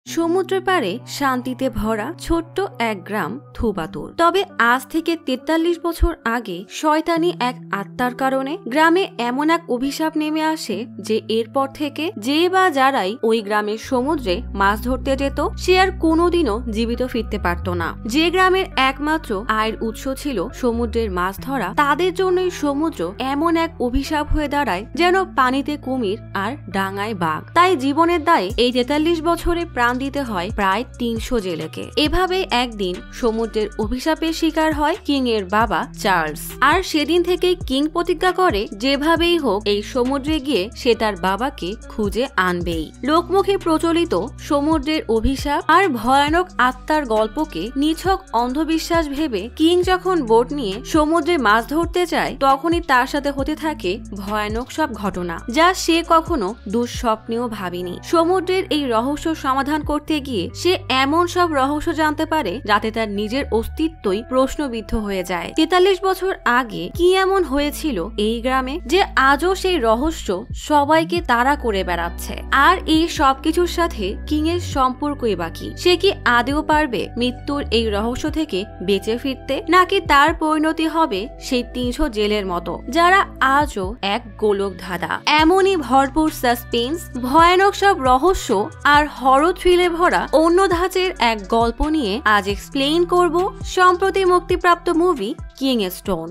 সমুদ্রের পাড়ে শান্তিতে ভরা ছোট্ট এক গ্রাম থুবাতুর। তবে আজ থেকে ৪৩ বছর আগে শয়তানি এক আত্মার কারণে গ্রামে এমন এক অভিশাপ নেমে আসে যে এরপর থেকে যে বা যারাই ওই গ্রামের সমুদ্রে মাছ ধরতে যেত সে আর কোনোদিনও জীবিত ফিরতে পারত না। যে গ্রামের একমাত্র আয়ের উৎস ছিল সমুদ্রের মাছ ধরা, তাদের জন্যই সমুদ্র এমন এক অভিশাপ হয়ে দাঁড়ায় যেন পানিতে কুমির আর ডাঙায় বাঘ। তাই জীবনের দায়ে এই ৪৩ বছরে প্রাণ দিতে হয় প্রায় ৩০০ জেলেকে। এভাবেই একদিন সমুদ্রের অভিশাপের শিকার হয় কিং এর বাবা চার্লস। আর সেদিন থেকেই কিং প্রতিজ্ঞা করে যেভাবেই হোক এই সমুদ্রে গিয়ে সে তার বাবাকে খুঁজে আনবেই। লোকমুখে প্রচলিত সমুদ্রের অভিশাপ আর ভয়ানক আত্মার গল্পকে নিছক অন্ধবিশ্বাস ভেবে কিং যখন বোট নিয়ে সমুদ্রে মাছ ধরতে চায় তখনই তার সাথে হতে থাকে ভয়ানক সব ঘটনা, যা সে কখনো দুঃস্বপ্নেও ভাবেনি। সমুদ্রের এই রহস্য সমাধান করতে গিয়ে সে এমন সব রহস্য জানতে পারে যাতে তার নিজের অস্তিত্বই প্রশ্নবিদ্ধ হয়ে যায়। ৪৩ বছর আগে কি এমন হয়েছিল এই গ্রামে যে আজও সেই রহস্য সবাইকে তাড়া করে বেড়াচ্ছে? আর এই সবকিছুর সাথে কিং এর সম্পর্কই বাকি। সে কি আদেও পারবে মৃত্যুর এই রহস্য থেকে বেঁচে ফিরতে, নাকি তার পরিণতি হবে সেই ৩০০ জেলের মতো যারা আজও এক গোলক ধাঁধা? এমনই ভরপুর সাসপেন্স, ভয়ানক সব রহস্য আর হরর থ্রিলে ভরা অন্য ধাঁচের এক গল্প নিয়ে আজ এক্সপ্লেইন করব সম্প্রতি মুক্তিপ্রাপ্ত মুভি কিং স্টোন।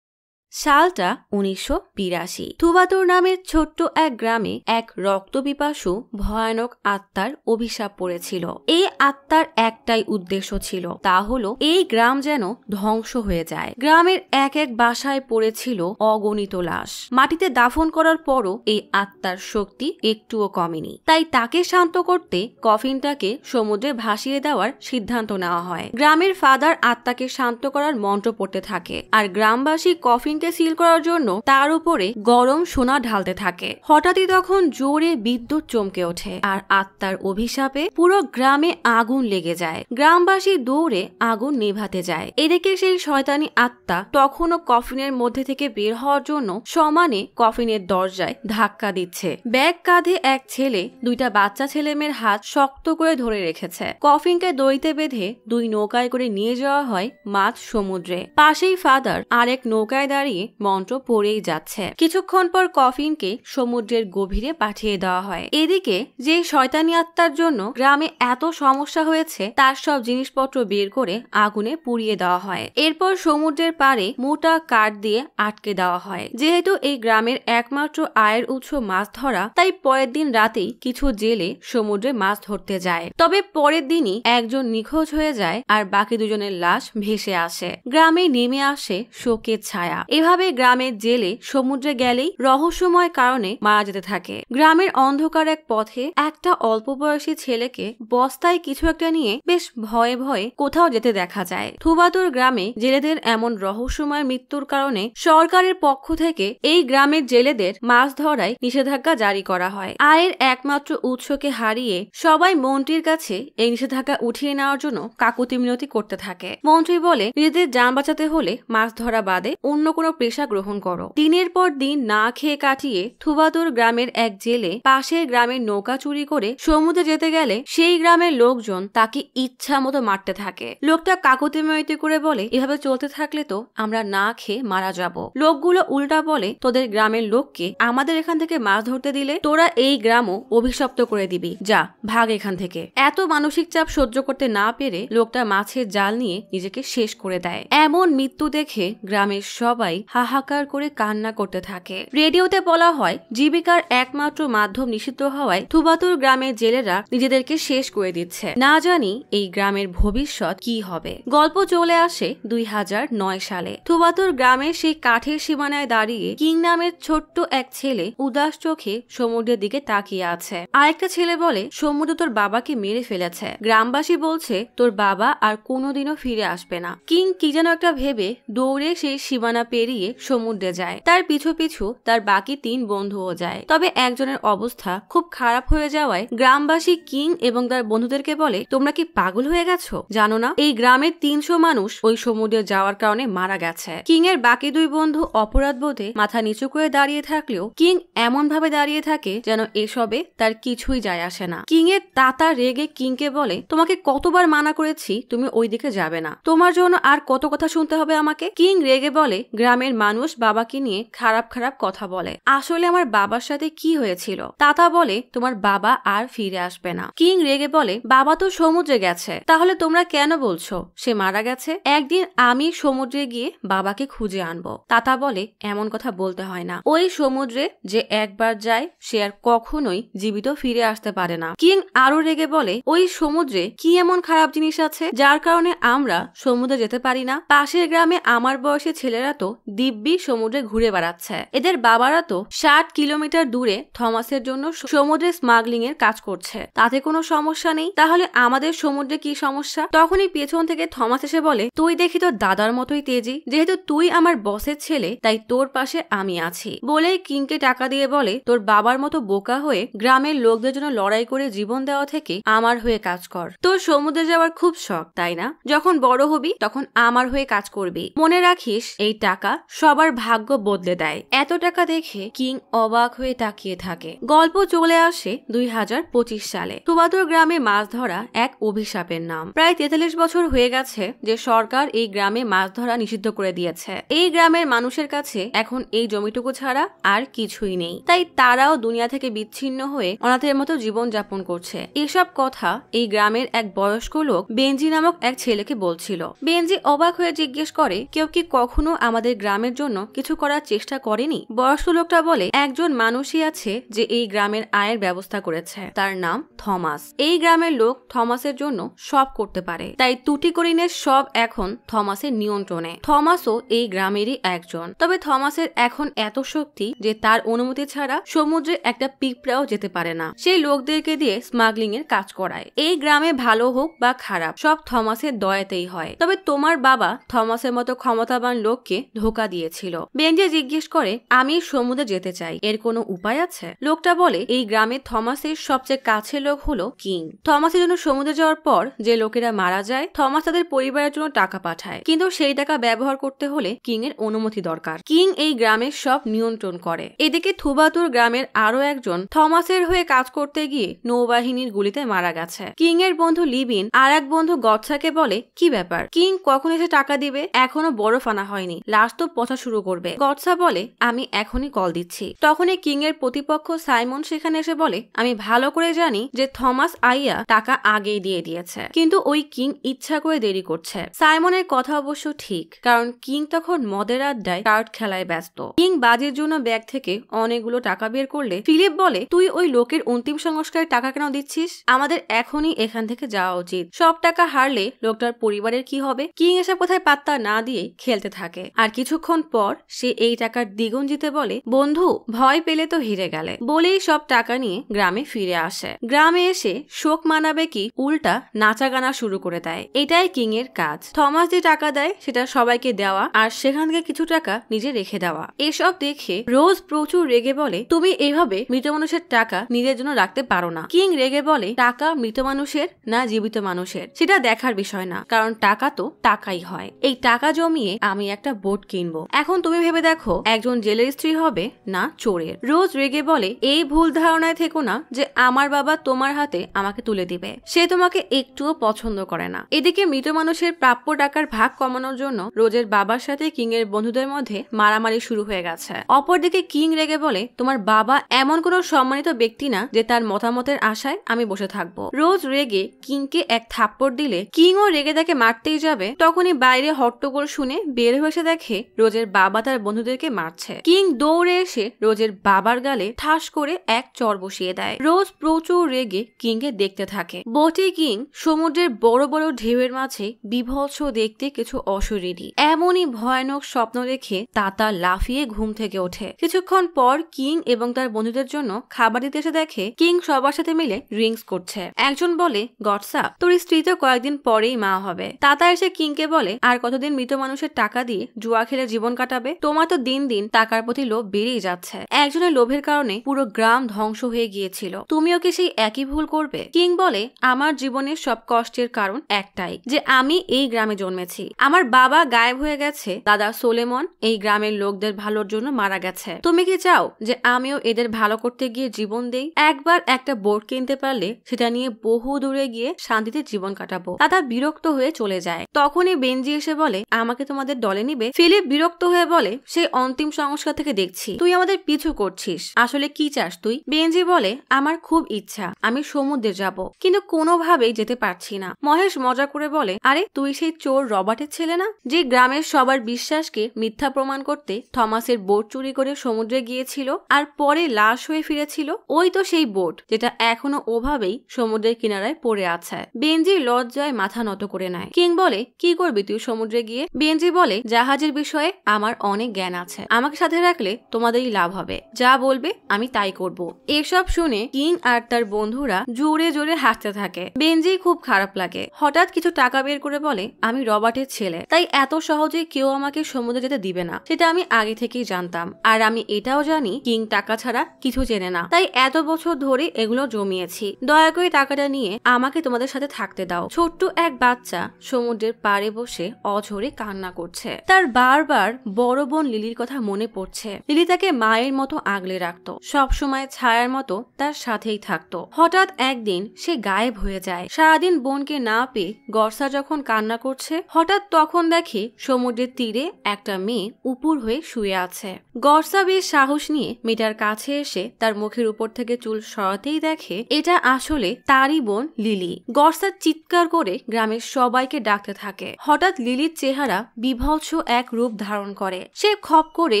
সালটা ১৯৮২। থুবাতুর নামের ছোট্ট এক গ্রামে এক রক্তপিপাসু ভয়ানক আত্মার অভিশাপ পড়েছিল। এই আত্মার একটাই উদ্দেশ্য ছিল, তা হলো এই গ্রাম যেন ধ্বংস হয়ে যায়। গ্রামের এক এক বাসায় পড়েছিল অগণিত লাশ। মাটিতে দাফন করার পরও এই আত্মার শক্তি একটুও কমেনি। তাই তাকে শান্ত করতে কফিনটাকে সমুদ্রে ভাসিয়ে দেওয়ার সিদ্ধান্ত নেওয়া হয়। গ্রামের ফাদার আত্মাকে শান্ত করার মন্ত্র পড়তে থাকে আর গ্রামবাসী কফিন সিল করার জন্য তার উপরে গরম সোনা ঢালতে থাকে। হঠাৎই তখন জোরে বিদ্যুৎ চমকে ওঠে আর আত্মার অভিশাপে পুরো গ্রামে আগুন লেগে যায়। গ্রামবাসী দৌড়ে আগুন নেভাতে যায়। এদিকে সেই শয়তানি আত্মা তখনও কফিনের মধ্যে থেকে বের হওয়ার জন্য সমানে কফিনের দরজায় ধাক্কা দিচ্ছে। ব্যাগ কাঁধে এক ছেলে দুইটা বাচ্চা ছেলেমেয়ের হাত শক্ত করে ধরে রেখেছে। কফিনকে দড়িতে বেঁধে দুই নৌকায় করে নিয়ে যাওয়া হয় মাঝ সমুদ্রে। পাশেই ফাদার আরেক নৌকায় দাঁড়িয়ে মন্ত্র পড়েই যাচ্ছে। কিছুক্ষণ পর কফিনকে সমুদ্রের গভীরে পাঠিয়ে দেওয়া হয়। এদিকে যে শয়তানি আত্মার জন্য গ্রামে এত সমস্যা হয়েছে তার সব জিনিসপত্র বের করে আগুনে পুড়িয়ে দেওয়া হয়। এরপর সমুদ্রের পাড়ে মোটা কাঠ দিয়ে আটকে দেওয়া হয়। যেহেতু এই গ্রামের একমাত্র আয়ের উৎস মাছ ধরা, তাই পরের দিন রাতেই কিছু জেলে সমুদ্রে মাছ ধরতে যায়। তবে পরের দিনই একজন নিখোঁজ হয়ে যায় আর বাকি দুজনের লাশ ভেসে আসে। গ্রামে নেমে আসে শোকের ছায়া। এভাবে গ্রামের জেলে সমুদ্রে গেলেই রহস্যময় কারণে মারা যেতে থাকে। গ্রামের অন্ধকার এক পথে একটা অল্প বয়সী ছেলেকে বস্তায় কিছু একটা নিয়ে বেশ ভয়ে ভয়ে কোথাও যেতে দেখা যায়। থুবাতুর গ্রামে জেলেদের এমন রহস্যময় মৃত্যুর কারণে সরকারের পক্ষ থেকে এই গ্রামের জেলেদের মাছ ধরায় নিষেধাজ্ঞা জারি করা হয়। আয়ের একমাত্র উৎসকে হারিয়ে সবাই মন্ত্রীর কাছে এই নিষেধাজ্ঞা উঠিয়ে নেওয়ার জন্য কাকুতি মিনতি করতে থাকে। মন্ত্রী বলে, নিজেদের যান বাঁচাতে হলে মাছ ধরা বাদে অন্য কোনো পেশা গ্রহণ করো। দিনের পর দিন না খেয়ে কাটিয়ে থুবাতুর গ্রামের এক জেলে পাশের গ্রামের নৌকা চুরি করে সমুদ্রে যেতে গেলে সেই গ্রামের লোকজন তাকে ইচ্ছা মতো মারতে থাকে। লোকটা কাকুতি মিনতি করে বলে, এভাবে চলতে থাকলে তো আমরা না খেয়ে মারা যাব। লোকগুলো উল্টা বলে, তোদের গ্রামের লোককে আমাদের এখান থেকে মাছ ধরতে দিলে তোরা এই গ্রামও অভিশপ্ত করে দিবি, যা ভাগ এখান থেকে। এত মানসিক চাপ সহ্য করতে না পেরে লোকটা মাছের জাল নিয়ে নিজেকে শেষ করে দেয়। এমন মৃত্যু দেখে গ্রামের সবাই হাহাকার করে কান্না করতে থাকে। রেডিওতে বলা হয় জীবিকার একমাত্র মাধ্যম নিষিদ্ধ হওয়ায় থুবাতুর গ্রামের জেলেরা নিজেদেরকে শেষ করে দিচ্ছে। না জানি এই গ্রামের ভবিষ্যৎ কি হবে। গল্প চলে আসে ২০০৯ সালে। থুবাতুর গ্রামের সেই কাঠের সীমানায় দাঁড়িয়ে কিং নামের ছোট্ট এক ছেলে উদাস চোখে সমুদ্রের দিকে তাকিয়ে আছে। আরেকটা ছেলে বলে, সমুদ্র তোর বাবাকে মেরে ফেলেছে। গ্রামবাসী বলছে তোর বাবা আর কোনোদিনও ফিরে আসবে না। কিং কি যেন একটা ভেবে দৌড়ে সেই সীমানা পেরিয়ে পেরিয়ে সমুদ্রে যায়। তার পিছু পিছু তার বাকি 3 বন্ধুও যায়। তবে একজনের অবস্থা খুব খারাপ হয়ে যাওয়ায় গ্রামবাসী কিং এবং তার বন্ধুদেরকে বলে, তোমরা কি পাগল হয়ে গেছো? জানো না এই গ্রামের 300 মানুষ ওই সমুদ্রে যাওয়ার কারণে মারা গেছে। কিং এর বাকি 2 বন্ধু অপরাধ বোধে মাথা নিচু করে দাঁড়িয়ে থাকলেও কিং এমন ভাবে দাঁড়িয়ে থাকে যেন এসবে তার কিছুই যায় আসে না। কিং এর তাতা রেগে কিংকে বলে, তোমাকে কতবার মানা করেছি তুমি ওইদিকে যাবে না, তোমার জন্য আর কত কথা শুনতে হবে আমাকে? কিং রেগে বলে, গ্রামের মানুষ বাবাকে নিয়ে খারাপ খারাপ কথা বলে, আসলে আমার বাবার সাথে কি হয়েছিল? তাতা বলে, তোমার বাবা আর ফিরে আসবে না। কিং রেগে বলে, বাবা তো সমুদ্রে গেছে, তাহলে তোমরা কেন বলছো সে মারা গেছে? একদিন আমি সমুদ্রে গিয়ে বাবাকে খুঁজে আনবো। তাতা বলে, এমন কথা বলতে হয় না, ওই সমুদ্রে যে একবার যায় সে আর কখনোই জীবিত ফিরে আসতে পারে না। কিং আরো রেগে বলে, ওই সমুদ্রে কি এমন খারাপ জিনিস আছে যার কারণে আমরা সমুদ্রে যেতে পারি না? পাশের গ্রামে আমার বয়সী ছেলেরা তো দিব্যি সমুদ্রে ঘুরে বেড়াচ্ছে, এদের বাবারা তো 60 কিলোমিটার দূরে থমাসের জন্য সমুদ্রে স্মাগলিং এর কাজ করছে, তাতে কোনো সমস্যা নেই, তাহলে আমাদের সমুদ্রে কি সমস্যা? তখনই পেছন থেকে থমাস এসে বলে, তুই দেখি তোর দাদার মতোই তেজি, যেহেতু তুই আমার বসের ছেলে তাই তোর পাশে আমি আছি। বলেই কিংকে টাকা দিয়ে বলে, তোর বাবার মতো বোকা হয়ে গ্রামের লোকদের জন্য লড়াই করে জীবন দেওয়া থেকে আমার হয়ে কাজ কর। তোর সমুদ্রে যাওয়ার খুব শখ তাই না? যখন বড় হবি তখন আমার হয়ে কাজ করবি, মনে রাখিস এই টাকা সবার ভাগ্য বদলে দেয়। এত টাকা দেখে কিং অবাক হয়ে তাকিয়ে থাকে। গল্প চলে আসে 2025 সালে। তুবাতুর গ্রামে মাছ ধরা এক অভিশাপের নাম। প্রায় 43 বছর হয়ে গেছে যে সরকার এই গ্রামে মাছ ধরা নিষিদ্ধ করে দিয়েছে। এই গ্রামের মানুষের কাছে এখন এই জমিটুকু ছাড়া আর কিছুই নেই, তাই তারাও দুনিয়া থেকে বিচ্ছিন্ন হয়ে অনাথের মতো জীবন যাপন করছে। এসব কথা এই গ্রামের এক বয়স্ক লোক বেঞ্জি নামক এক ছেলেকে বলছিল। বেঞ্জি অবাক হয়ে জিজ্ঞেস করে, কেউ কি কখনো আমাদের গ্রামের জন্য কিছু করার চেষ্টা করেনি? বয়স্ক লোকটা বলে, একজন মানুষই আছে যে এই গ্রামের আয়ের ব্যবস্থা করেছে, তার নাম থমাস। এই গ্রামের লোক থমাসের জন্য সব করতে পারে, তাই তুটিকরিনের সব এখন থমাসের নিয়ন্ত্রণে। থমাসও এই গ্রামেরই একজন, তবে থমাসের এখন এত শক্তি যে তার অনুমতি ছাড়া সমুদ্রে একটা পিঁপড়াও যেতে পারে না। সেই লোকদেরকে দিয়ে স্মাগলিং এর কাজ করায়। এই গ্রামে ভালো হোক বা খারাপ সব থমাসের দয়াতেই হয়। তবে তোমার বাবা থমাসের মতো ক্ষমতাবান লোককে ধোকা দিয়েছিল। বেঞ্জি জিজ্ঞেস করে, আমি সমুদ্রে যেতে চাই, এর কোনো উপায় আছে? লোকটা বলে, এই গ্রামে থমাসের সবচেয়ে কাছের লোক হলো কিং। থমাসের জন্য সমুদ্রে যাওয়ার পর যে লোকেরা মারা যায় থমাস তাদের পরিবারের জন্য টাকা পাঠায়, কিন্তু সেই টাকা ব্যবহার করতে হলে কিং এর অনুমতি দরকার। কিং এই গ্রামের সব নিয়ন্ত্রণ করে। এদিকে থুবাতুর গ্রামের আরো একজন থমাসের হয়ে কাজ করতে গিয়ে নৌবাহিনীর গুলিতে মারা গেছে। কিং এর বন্ধু লিবিন আর এক বন্ধু গচ্ছাকে বলে, কি ব্যাপার, কিং কখন এসে টাকা দিবে? এখনো বরফ আনা হয়নি, লাশ তো পচা শুরু করবে। গচ্ছা বলে, আমি এখনই কল দিচ্ছি। তখনই কিং এর প্রতিপক্ষ সাইমন সেখানে এসে বলে, আমি ভালো করে জানি যে থমাস আইয়া টাকা আগেই দিয়ে দিয়েছে, কিন্তু ওই কিং ইচ্ছা করে দেরি করছে। সাইমনের কথা অবশ্য ঠিক, কারণ কিং তখন মদের আড্ডায় কার্ড খেলায় ব্যস্ত। কিং বাজির জন্য ব্যাগ থেকে অনেকগুলো টাকা বের করলে ফিলিপ বলে, তুই ওই লোকের অন্তিম সংস্কারের টাকা কেন দিচ্ছিস? আমাদের এখনই এখান থেকে যাওয়া উচিত, সব টাকা হারলে লোকটার পরিবারের কি হবে? কিং এসব কোথায় পাত্তা না দিয়ে খেলতে থাকে। আর কিছুক্ষণ পর সে এই টাকার দ্বিগুণ জিতে বলে, বন্ধু ভয় পেলে তো হেরে গেলে, বলেই সব টাকা নিয়ে গ্রামে ফিরে আসে। গ্রামে এসে শোক মানাবে কি উল্টা নাচা গানা শুরু করে দেয়। এটাই কিং এর কাজ। থমাস যে টাকা দেয় সেটা সবাইকে দেওয়া আর সেখান থেকে কিছু টাকা নিজে রেখে দেওয়া। এসব দেখে রোজ প্রচুর রেগে বলে, তুমি এইভাবে মৃত মানুষের টাকা নিজের জন্য রাখতে পারো না। কিং রেগে বলে, টাকা মৃত মানুষের না জীবিত মানুষের সেটা দেখার বিষয় না, কারণ টাকা তো টাকাই হয়। এই টাকা জমিয়ে আমি একটা বোট কিনবো। এখন তুমি ভেবে দেখো একজন জেলের স্ত্রী হবে না চোরের। রোজ রেগে বলে, এই ভুল ধারণায় থেকো না যে আমার বাবা তোমার হাতে আমাকে তুলে দিবে, সে তোমাকে একটুও পছন্দ করে না। এদিকে মৃত মানুষের প্রাপ্য টাকার ভাগ কমানোর জন্য রোজের বাবার সাথে কিং এর বন্ধুদের মধ্যে মারামারি শুরু হয়ে গেছে। অপরদিকে কিং রেগে বলে, তোমার বাবা এমন কোন সম্মানিত ব্যক্তি না যে তার মতামতের আশায় আমি বসে থাকবো। রোজ রেগে কিংকে এক থাপ্পড় দিলে কিংও রেগে তাকে মারতেই যাবে, তখনই বাইরে হট্টগোল শুনে বের হয়ে এসে দেখে রোজের বাবা তার বন্ধুদেরকে মারছে। কিং দৌড়ে এসে রোজের বাবার গালে ঠাস করে এক চর বসিয়ে দেয়। রোজ প্রচুর রেগে কিংকে দেখতে থাকে। বটে কিং সমুদ্রের বড় বড় ঢেউয়ের মাঝে বিভৎস দেখতে কিছু অশরীরী এমনই ভয়ানক স্বপ্ন দেখে তাতা লাফিয়ে ঘুম থেকে ওঠে। কিছুক্ষণ পর কিং এবং তার বন্ধুদের জন্য খাবার দিতে এসে দেখে কিং সবার সাথে মিলে ড্রিঙ্কস করছে। একজন বলে, গটসা তোর স্ত্রী তো কয়েকদিন পরেই মা হবে। তাতা এসে কিংকে বলে, আর কতদিন মৃত মানুষের টাকা দিয়ে জুয়া খেলে ছেলে জীবন কাটাবে? তোমার তো দিন দিন টাকার প্রতি লোভ বেড়েই যাচ্ছে। একজনের লোভের কারণে পুরো গ্রাম ধ্বংস হয়ে গিয়েছিল। তুমিও কি সেই একই ভুল করবে? কিং বলে, আমার জীবনের সব কষ্টের কারণ একটাই, যে আমি এই গ্রামে জন্মেছি। আমার বাবা গায়েব হয়ে গেছে, দাদা সোলেমন এই গ্রামের লোকদের ভালোর জন্য মারা গেছে। তুমি কি চাও যে আমিও এদের ভালো করতে গিয়ে জীবন দেই? একবার একটা বোট কিনতে পারলে সেটা নিয়ে বহু দূরে গিয়ে শান্তিতে জীবন কাটাবো। দাদা বিরক্ত হয়ে চলে যায়। তখনই বেনজি এসে বলে, আমাকে তোমাদের দলে নিবে? ফিলিপ বিরক্ত হয়ে বলে, সেই অন্তিম সংস্কার থেকে দেখছি তুই আমাদের পিছু করছিস। আসলে কি চাস তুই? বেনজি বলে, আমার খুব ইচ্ছা আমি সমুদ্রে যাব, কিন্তু কোনোভাবেই যেতে পারছি না। মহেশ মজা করে বলে, আরে তুই সেই চোর রবার্টের ছেলে না, যে গ্রামের সবার বিশ্বাসকে মিথ্যা প্রমাণ করতে থমাসের বোট চুরি করে সমুদ্রে গিয়েছিল আর পরে লাশ হয়ে ফিরেছিল? ওই তো সেই বোট যেটা এখনো ওভাবেই সমুদ্রের কিনারায় পড়ে আছে। বেনজি লজ্জায় মাথা নত করে নেয়। কিং বলে, কি করবি তুই সমুদ্রে গিয়ে? বেনজি বলে, জাহাজের বিষয়ে আমার অনেক জ্ঞান আছে, আমাকে সাথে রাখলে তোমাদেরই লাভ হবে, যা বলবে আমি তাই করব। এসব শুনে কিং আর তার বন্ধুরা জোরে জোরে হাসতে থাকে। বেনজি খুব খারাপ লাগে। হঠাৎ কিছু টাকা বের করে বলে, আমি রবার্টের ছেলে, তাই এত সহজে কেউ আমাকে সমুদ্রে যেতে দিবে না, সেটা আমি আগে থেকেই জানতাম। আর আমি এটাও জানি কিং টাকা ছাড়া কিছু চেনে না, তাই এত বছর ধরে এগুলো জমিয়েছি। দয়া করে টাকাটা নিয়ে আমাকে তোমাদের সাথে থাকতে দাও। ছোট্ট এক বাচ্চা সমুদ্রের পাড়ে বসে অঝরে কান্না করছে। তার বারবার বড় বোন লিলির কথা মনে পড়ছে। লিলি তাকে মায়ের মতো আগলে রাখতো, সবসময় ছায়ার মতো তার সাথেই থাকতো। হঠাৎ একদিন সে গায়েব হয়ে যায়। সারাদিন বোনকে না পেয়ে গর্সা যখন কান্না করছে, হঠাৎ তখন দেখে সমুদ্রের তীরে একটা মেয়ে উপুর হয়ে শুয়ে আছে। গর্সা বেশ সাহস নিয়ে মেয়েটার কাছে এসে তার মুখের উপর থেকে চুল সরাতেই দেখে এটা আসলে তারই বোন লিলি। গর্সা চিৎকার করে গ্রামের সবাইকে ডাকতে থাকে। হঠাৎ লিলির চেহারা বিভৎস এক রূপ ধারণ করে। সে খপ করে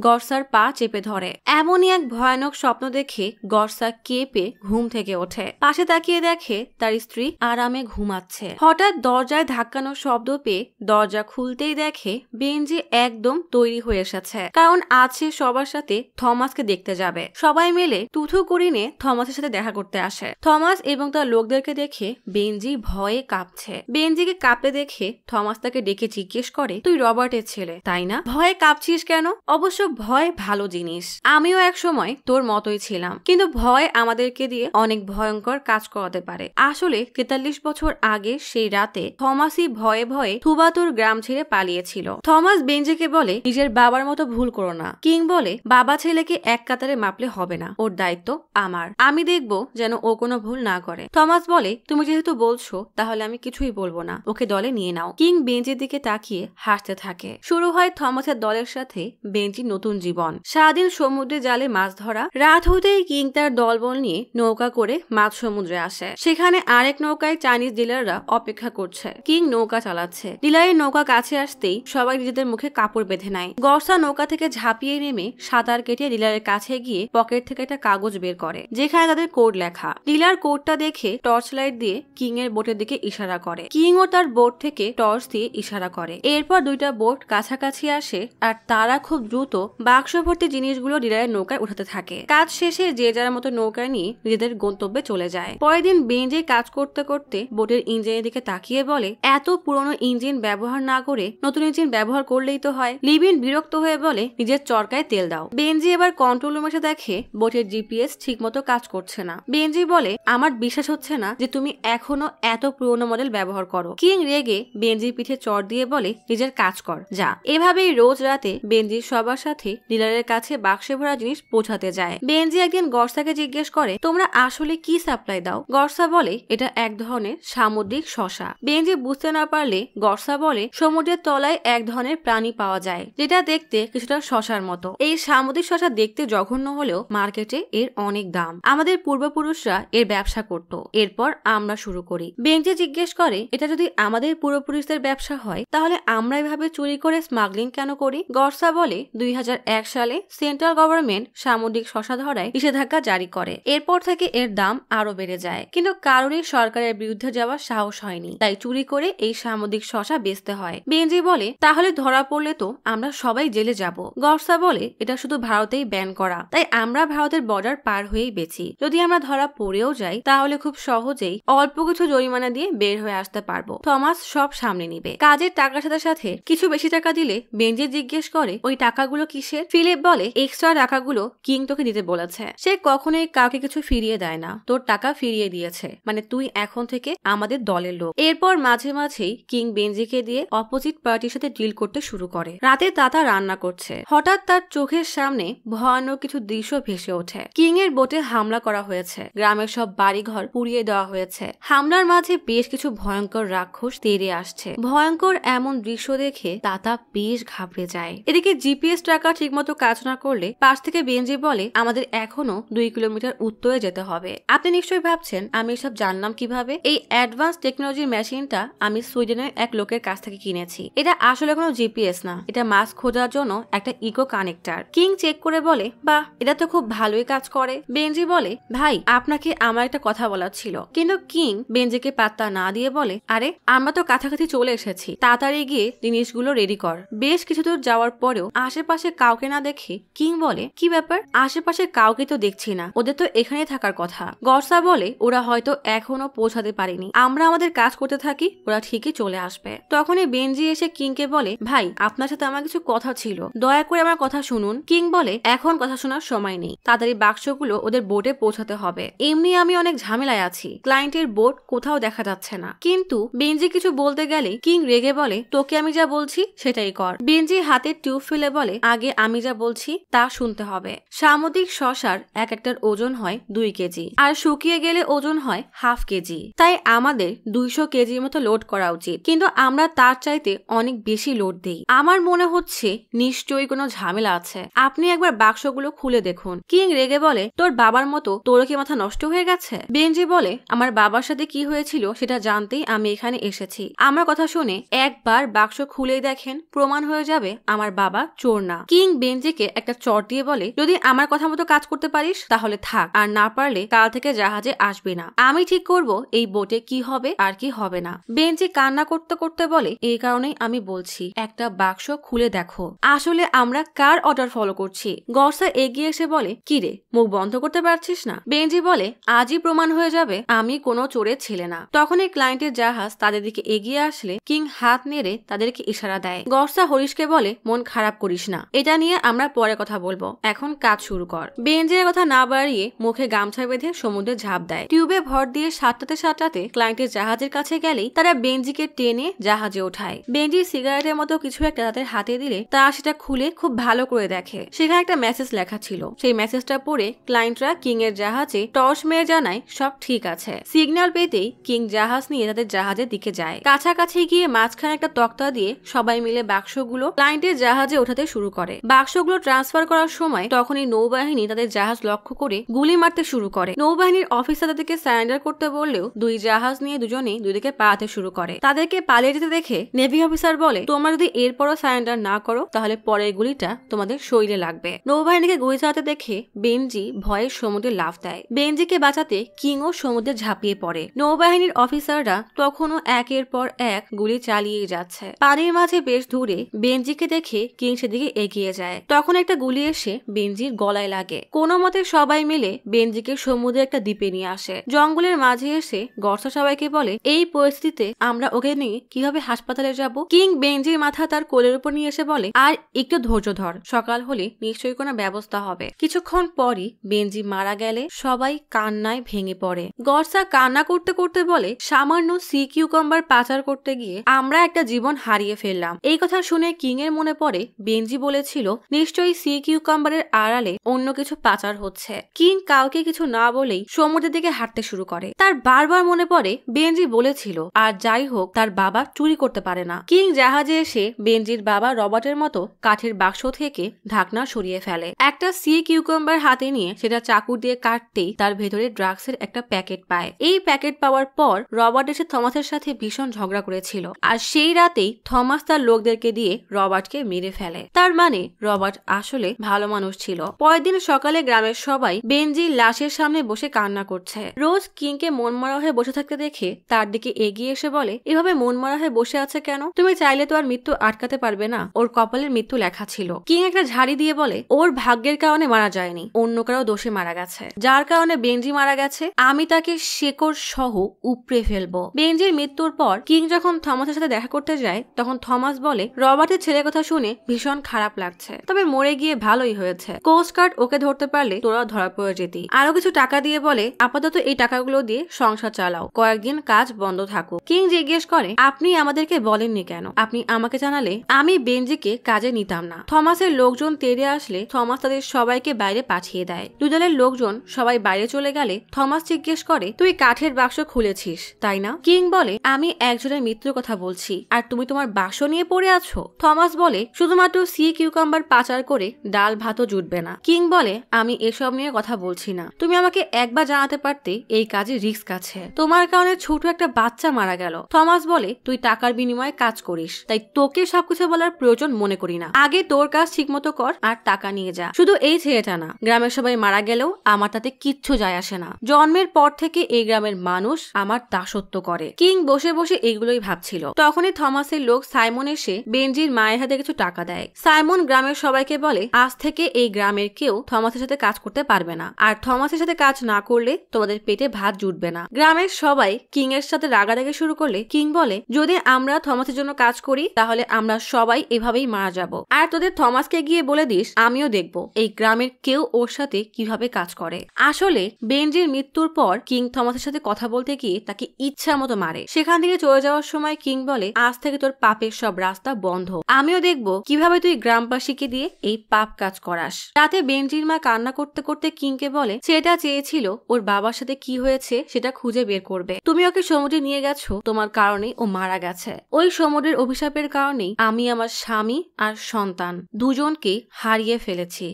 গর্সার পা চেপে ধরে। এমনই এক ভয়ানক স্বপ্ন দেখে গর্সা কেঁপে ঘুম থেকে ওঠে। পাশে তাকিয়ে দেখে তার স্ত্রী আরামে ঘুমাচ্ছে। হঠাৎ দরজায় ধাক্কানোর শব্দ পেয়ে দরজা খুলতেই দেখে বেনজি একদম তৈরি হয়ে এসেছে, কারণ আছে সবার সাথে থমাসকে দেখতে যাবে। সবাই মিলে তুথু করিনে থমাসের সাথে দেখা করতে আসে। থমাস এবং তার লোকদেরকে দেখে বেনজি ভয়ে কাঁপছে। বেনজিকে কাঁপতে দেখে থমাস তাকে ডেকে জিজ্ঞেস করে, তুই রবার্টের ছেলে তাই না? ভয়ে কাঁপছিস কেন? অবশ্য ভয় ভালো জিনিস, আমিও এক সময় তোর মতোই ছিলাম, কিন্তু ভয় আমাদেরকে দিয়ে অনেক ভয়ঙ্কর কাজ করাতে পারে। আসলে 43 বছর আগে সেই রাতে থমাসই ভয়ে ভয়ে থুবাতুর গ্রাম ছেড়ে পালিয়েছিল। থমাস বেনজিকে বলে, নিজের বাবার মতো ভুল করো না। কিং বলে, বাবা ছেলেকে এক কাতারে মাপলে হবে না, ওর দায়িত্ব আমার, আমি দেখবো যেন ও কোনো ভুল না করে। থমাস বলে, তুমি যেহেতু বলছো তাহলে আমি কিছুই বলবো না, ওকে দলে নিয়ে নাও। কিং বেঞ্জির দিকে তাকিয়ে হাসতে থাকে। শুরু হয় থমাসের দলের সাথে বেঞ্জির নতুন জীবন। সারাদিন সমুদ্রে জালে মাছ ধরা। রাত হতেই কিং তার দলবল নিয়ে নৌকা করে মাঝ সমুদ্রে আসে। সেখানে আরেক নৌকায় চাইনিজ ডিলাররা অপেক্ষা করছে। কিং নৌকা চালাচ্ছে। ডিলারের নৌকা কাছে আসতেই সবাই নিজেদের মুখে কাপড় বেঁধে নেয়। গর্সা নৌকা থেকে ঝাঁপিয়ে নেমে সাঁতার কেটে ডিলারের কাছে গিয়ে পকেট থেকে একটা কাগজ বের করে, যেখানে তাদের কোড লেখা। ডিলার কোডটা দেখে টর্চ লাইট দিয়ে কিং এর বোটের দিকে ইশারা করে। কিং ও তার বোট থেকে টর্চ দিয়ে ইশারা করে। এরপর দুইটা বোট কাছাকাছি আসে আর তারা খুব দ্রুত বাক্স ভর্তি জিনিসগুলো ডিলারের নৌকায় উঠাতে থাকে। কাজ শেষে যে যার মতো নৌকায় নিয়ে নিজেদের গন্তব্যে চলে যায়। পরের দিন বেঞ্জি কাজ করতে করতে বোটের ইঞ্জিনের দিকে তাকিয়ে বলে, এত পুরনো ইঞ্জিন ব্যবহার না করে নতুন ইঞ্জিন ব্যবহার করলেই তো হয়। লিবিন বিরক্ত হয়ে বলে, নিজের চরকায় তেল দাও। বেঞ্জি এবার কন্ট্রোল রুমে এসে দেখে বোটের জিপিএস ঠিক মতো কাজ করছে না। বেঞ্জি বলে, আমার বিশ্বাস হচ্ছে না যে তুমি এখনো এত পুরনো মডেল ব্যবহার করো। কিং রেগে বেঞ্জির পিঠে চর দিয়ে বলে, নিজের কাজ কর যা। এভাবেই রোজ রাতে বেঞ্জি সবার সাথে ডিলারের কাছে বাক্সে ভরা জিনিস পৌঁছাতে যায়। বেঞ্জি একদিন গর্সাকে জিজ্ঞেস করে, তোমরা আসলে কি সাপ্লাই দাও? গর্সা বলে, এটা এক ধরনের সামুদ্রিক শসা। বেঞ্জি বুঝতে না পারলে গর্সা বলে, সমুদ্রের তলায় এক ধরনের প্রাণী পাওয়া যায় যেটা দেখতে কিছুটা শসার মতো। এই সামুদ্রিক শসা দেখতে জঘন্য হলেও মার্কেটে এর অনেক দাম। আমাদের পূর্বপুরুষরা এর ব্যবসা করত, এরপর আমরা শুরু করি। বেঞ্জি জিজ্ঞেস করে, এটা যদি আমাদের পূর্বপুরুষদের ব্যবসা হয় তাহলে আমরা এভাবে চুরি করে স্মাগলিং কেন করি? গর্সা বলে, 2001 সালে সেন্ট্রাল গভর্নমেন্ট সামুদ্রিক শসা ধরায় নিষেধাজ্ঞা জারি করে। এরপর থেকে এর দাম আরো বেড়ে যায়, কিন্তু কারোরই সরকারের বিরুদ্ধে যাওয়ার সাহস হয়নি, তাই চুরি করে এই সামুদ্রিক শসা বেচতে হয়। বেঞ্জি বলে, তাহলে ধরা পড়লে তো আমরা সবাই জেলে যাব। গর্সা বলে, এটা শুধু ভারতেই ব্যান করা, তাই আমরা ভারতের বর্ডার পার হয়েই বেচি। যদি আমরা ধরা পড়েও যাই তাহলে খুব সহজেই অল্প কিছু জরিমানা দিয়ে বের হয়ে আসতে পারবো। থমাস সব সামনে নিবে। কাজের টাকার সাথে সাথে কিছু বেশি টাকা দিলে বেঞ্জি জিজ্ঞেস করে ওই টাকাগুলো কিসের। ফিলিপ বলে এক্সট্রা টাকাগুলো কিং তোকে দিতে বলেছে। সে কখনোই কাউকে কিছু ফিরিয়ে দেয় না, তোর টাকা ফিরিয়ে দিয়েছে, মানে তুই এখন থেকে আমাদের দলের লোক। এরপর মাঝে মাঝেই কিং বেঞ্জিকে দিয়ে অপোজিট পার্টির সাথে ডিল করতে শুরু করে। রাতে তাতা রান্না করছে, হঠাৎ তার চোখের সামনে ভয়ানক কিছু দৃশ্য ভেসে ওঠে। কিং এর বোটে হামলা করা হয়েছে, গ্রামের সব বাড়িঘর পুড়িয়ে দেওয়া হয়েছে। হামলার মাঝে বেশ কিছু ভয়ঙ্কর রাক্ষস তেড়ে আসছে। ভয়ঙ্কর এমন দৃশ্য দেখে তাতা বেশ ঘাবড়ে যায়। এদিকে জিপিএস ট্র্যাকার ঠিকমতো কাজ না করলে পাশ থেকে বেঞ্জি বলে আমাদের এখনো 2 কিলোমিটার উত্তরে যেতে হবে। আপনি নিশ্চয়ই ভাবছেন আমি এসব জানলাম কিভাবে। এই অ্যাডভান্স টেকনোলজির মেশিনটা আমি সুইডেনের এক লোকের কাছ থেকে কিনেছি। এটা আসলে কোনো জিপিএস না, এটা মাছ খোঁজার জন্য একটা ইকো কানেক্টর। কিং চেক করে বলে বাহ, এটা তো খুব ভালোই কাজ করে। বেঞ্জি বলে ভাই আপনাকে আমার একটা কথা বলার ছিল। কিন্তু কিং বেঞ্জিকে পাত্তা না দিয়ে বলে আরে আমরা তো কাছাকাছি চলে এসেছি, তাড়াতাড়ি গিয়ে জিনিসগুলো রেডি কর। বেশ কিছু দূর যাওয়ার পরেও আশেপাশে কাউকে না দেখে কিং বলে কি ব্যাপার, আশেপাশে কাউকে তো দেখছি না, ওদের তো এখানে থাকার কথা। গর্সা বলে ওরা হয়তো এখনো পৌঁছাতে পারেনি, আমরা আমাদের কাজ করতে থাকি, ওরা ঠিকই চলে আসবে। তখনই বেঞ্জি এসে কিংকে বলে ভাই আপনার সাথে আমার কিছু কথা ছিল, দয়া করে আমার কথা শুনুন। কিং বলে এখন কথা শোনার সময় নেই, তাড়াতাড়ি বাক্সগুলো ওদের বোটে পৌঁছাতে হবে। এমনি আমি অনেক ঝামেলায় আছি, ক্লায়েন্টের বোট কোথাও দেখা যাচ্ছে না। কিন্তু বেঞ্জি কিছু বলতে গেলে কিং রেগে বলে তোকে আমি যা বলছি সেটাই কর। বেঞ্জি হাতে টিউব ফেলে বলে আগে আমি যা বলছি তা শুনতে হবে। সামুদ্রিক শসার একটার ওজন হয় 2 কেজি, আর শুকিয়ে গেলে ওজন হয় ½ কেজি। তাই আমাদের 200 কেজির মতো লোড করা উচিত, কিন্তু আমরা তার চাইতে অনেক বেশি লোড দেই। আমার মনে হচ্ছে নিশ্চয়ই কোনো ঝামেলা আছে, আপনি একবার বাক্সগুলো খুলে দেখুন। কিং রেগে বলে তোর বাবার মতো তোর কি মাথা নষ্ট হয়ে গেছে? বেঞ্জি বলে আমার বাবার সাথে কি হয়েছিল সেটা জানতেই আমি এখানে এসেছি। আমার কথা শুনে একবার বাক্স খুলেই দেখেন, প্রমাণ হয়ে যাবে আমার বাবা চোর না। কিং বেঞ্জিকে একটা চট দিয়ে বলে যদি আমার কথা মতো কাজ করতে পারিস তাহলে থাক, আর না পারলে কাল থেকে জাহাজে আসবি না। আমি ঠিক করব এই বোটে কি হবে আর কি হবে না। বেঞ্জি কান্না করতে করতে বলে এই কারণেই আমি বলছি একটা বাক্স খুলে দেখো, আসলে আমরা কার অর্ডার ফলো করছি। গর্সা এগিয়ে এসে বলে কি রে মুখ বন্ধ করতে পারছিস না? বেঞ্জি বলে আজই প্রমাণ হয়ে যাবে আমি কোনো চোরের ছেলে না। তখন এই ক্লায়েন্টের জাহাজ তাদের দিকে এগিয়ে আসলে কিং হাত নেড়ে তাদেরকে ইশারা দেয়। গর্সা হরিশকে বলে মন খারাপ করিস না, এটা নিয়ে আমরা পরে কথা বলবো, এখন কাজ শুরু কর। বেঞ্জির কথা না বাড়িয়ে মুখে গামছা বেঁধে সমুদ্রে ঝাঁপ দেয়। টিউবে ভর দিয়ে সাঁতরাতে ক্লায়েন্টের জাহাজের কাছে গেলেই তারা বেঞ্জিকে টেনে জাহাজে ওঠায়। বেঞ্জি সিগারেটের মতো কিছু একটা তাদের হাতে দিলে তারা সেটা খুলে খুব ভালো করে দেখে। সেখানে একটা মেসেজ লেখা ছিল। সেই মেসেজটা পড়ে ক্লায়েন্টরা কিং এর জাহাজে টর্চ মেরে জানায় সব ঠিক আছে। সিগন্যাল পেতেই কিং জাহাজ নিয়ে তাদের জাহাজের দিকে যায়। কাছাকাছি গিয়ে মাঝখানে একটা তক্তা দিয়ে সবাই মিলে বাক্সগুলো ক্লায়েন্টের জাহাজে ওঠাতে শুরু করে। বাক্সগুলো ট্রান্সফার করার সময় তখনই নৌবাহিনী তাদের জাহাজ লক্ষ্য করে গুলি মারতে শুরু করে। নৌবাহিনীর অফিসার তাদেরকে সারেন্ডার করতে বললেও দুই জাহাজ নিয়ে দুজনেই দুদিকে পালাতে শুরু করে। তাদেরকে পালিয়ে যেতে দেখে নেভি অফিসার বলে তোমরা যদি এরপরও সারেন্ডার না করো তাহলে পরের গুলিটা তোমাদের শরীরে লাগবে। নৌবাহিনীকে গুলি চালাতে দেখে বেঞ্জি ভয়ে সমুদ্রে লাফ দেয়। বেঞ্জিকে বাঁচাতে কিংও সমুদ্রে ঝাঁপিয়ে পড়ে। নৌবাহিনীর অফিসাররা তখনও একের পর এক গুলি চালিয়ে যাচ্ছে। পানির মাঝে বেশ দূরে বেঞ্জিকে দেখে কিং সেদিকে এগিয়ে যায়। তখন একটা গুলি এসে বেঞ্জির গলায় লাগে। কোনো মতে সবাই মিলে বেঞ্জিকে সমুদ্রে একটা দ্বীপে নিয়ে আসে। জঙ্গলের মাঝে এসে গর্সা সবাইকে বলে এই পরিস্থিতিতে আমরা ওকে নিয়ে কিভাবে হাসপাতালে যাব। কিং বেঞ্জির মাথা তার কোলের উপর নিয়ে এসে বলে আর একটু ধৈর্য ধর, সকাল হলে নিশ্চয়ই কোনো ব্যবস্থা হবে। কিছুক্ষণ পরই বেঞ্জি মারা গেলে সবাই কান্নায় ভেঙে পড়ে। গর্সা কান্না করতে করতে বলে সামান্য সি কিউকাম্বার পাচার করতে গিয়ে আমরা একটা জীবন হারিয়ে ফেললাম। এই কথা শুনে কিং এর মনে পড়ে বেঞ্জি বলেছিল নিশ্চয়ই সি কিউকাম্বারের আড়ালে অন্য কিছু পাচার হচ্ছে। কিং কাউকে কিছু না বলেই সমুদ্রের দিকে হাঁটতে শুরু করে। তার বারবার মনে পড়ে বেঞ্জি বলেছিল আর যাই হোক তার বাবা চুরি করতে পারে না। কিং জাহাজে এসে বেঞ্জির বাবা রবার্টের মতো কাঠের বাক্স থেকে ঢাকনা সরিয়ে ফেলে। একটা সি কিউকাম্বার হাতে নিয়ে সেটা চাকু দিয়ে কাটতেই তার ভেতরে ড্রাগসের একটা প্যাকেট পায়। এই প্যাকেট পাওয়ার পর রবার্ট এসে থমাসের সাথে ভীষণ ঝগড়া করেছিল, আর সেই রাতেই থমাস তার লোকদেরকে দিয়ে রবার্টকে মেরে ফেলে। তার মানে রবার্ট আসলে ভালো মানুষ ছিল। পরের দিন সকালে গ্রামের সবাই বেঞ্জির লাশের সামনে বসে কান্না করছে। রোজ কিংকে মনমরা হয়ে বসে থাকতে দেখে তার দিকে এগিয়ে এসে বলে এভাবে মনমরা হয়ে বসে আছে কেন? তুমি চাইলে তো আর মৃত্যু আটকাতে পারবে না, ওর কপালের মৃত্যু লেখা ছিল। কিং একটা ঝাড়ি দিয়ে বলে ওর ভাগ্যের কারণে মারা যায়নি, অন্য কারো দোষে মারা গেছে, যার কারণে বেঞ্জি মারা গেছে আমি তাকে শেকড় সহ উপড়ে ফেলবো। বেঞ্জির মৃত্যুর পর কিং যখন থমাসের সাথে দেখা করতে যায় তখন থমাস বলে রবার্টের ছেলের কথা শুনে ভীষণ খারাপ লাগছে, তবে মরে গিয়ে ভালোই হয়েছে। কোস্টগার্ড ওকে ধরতে পারলে তোরা ধরা পড়ে যেতি। আরো কিছু টাকা দিয়ে বলে আপাতত এই টাকাগুলো দিয়ে সংসার চালাও, কয়েকদিন কাজ বন্ধ থাকুক। কিং জিজ্ঞেস করে আপনি আমাদেরকে বলেননি কেন? আপনি আমাকে জানালে আমি বেনজিকে কাজে নিতাম না। থমাসের লোকজন তেড়ে আসলে থমাস তাদের সবাইকে বাইরে পাঠিয়ে দেয়। দুই দলের লোকজন সবাই বাইরে চলে গেলে থমাস জিজ্ঞেস করে তুই কাঠের বাক্স খুলেছিস তাই না? কিং বলে আমি একজনের মৃত্যুর কথা বলছি আর তুমি তোমার বাক্স নিয়ে পড়ে আছো। থমাস বলে শুধুমাত্র সি কিউকাম্বার পাচার করে ডাল ভাতও জুটবে না। কিং বলে আমি এসব নিয়ে কথা বলছি না, তুমি আমাকে একবার জানাতে পারতে এই কাজে রিস্ক আছে, তোমার কারণে ছোট একটা বাচ্চা মারা গেল। থমাস বলে তুই টাকার বিনিময়ে কাজ করিস, তাই তোকে সবকিছু বলার প্রয়োজন মনে করি না, আগে তোর কাজ ঠিক মতো কর আর টাকা নিয়ে যা। শুধু এই ছেলেটা না, গ্রামের সবাই মারা গেলেও আমার তাতে কিচ্ছু যায় আসে না। জন্মের পর থেকে এই গ্রামের মানুষ আমার দাসত্ব করে। কিং বসে বসে এইগুলোই ভাবছিল। তখনই থমাসের লোক সাইমন এসে বেনজির মায়ের হাতে কিছু টাকা দেয়। সাইমন গ্রামের সবাইকে বলে আজ থেকে এই গ্রামের কেউ থমাসের সাথে কাজ করতে পারবে না, আর থমাসের সাথে কাজ না করলে তোমাদের পেটে ভাত জুটবে না। গ্রামের সবাই কিং এর সাথে রাগারাগি শুরু করলে কিং বলে যদি আমরা থমাসের জন্য কাজ করি তাহলে আমরা সবাই এভাবেই মারা যাব, আর তোদের থমাসকে গিয়ে বলে দিস আমিও দেখব এই গ্রামের কেউ ওর সাথে কিভাবে কাজ করে। আসলে বেনজির মৃত্যুর পর কিং থমাসের সাথে কথা বলতে গিয়ে তাকে ইচ্ছা মতো মারে। সেখান থেকে চলে যাওয়ার সময় কিং বলে আজ থেকে তোর পাপের সব রাস্তা বন্ধ, আমিও দেখব কিভাবে তুই গ্রামবাসীকে দিয়ে এই পাপ কাজ করাস। রাতে বেনজির মা কান্না করতে করতে কিংকে বলে সেটা চেয়েছিল ওর বাবার সাথে কি হয়েছে সেটা খুঁজে বের করবে, তুমি ওকে সমুদ্রে নিয়ে গেছো, তোমার কারণে ও মারা গেছে। ওই সমুদ্রের অভিশাপের কারণেই আমি আমার স্বামী আর সন্তান দুজনকে হারিয়ে ফেলেছি।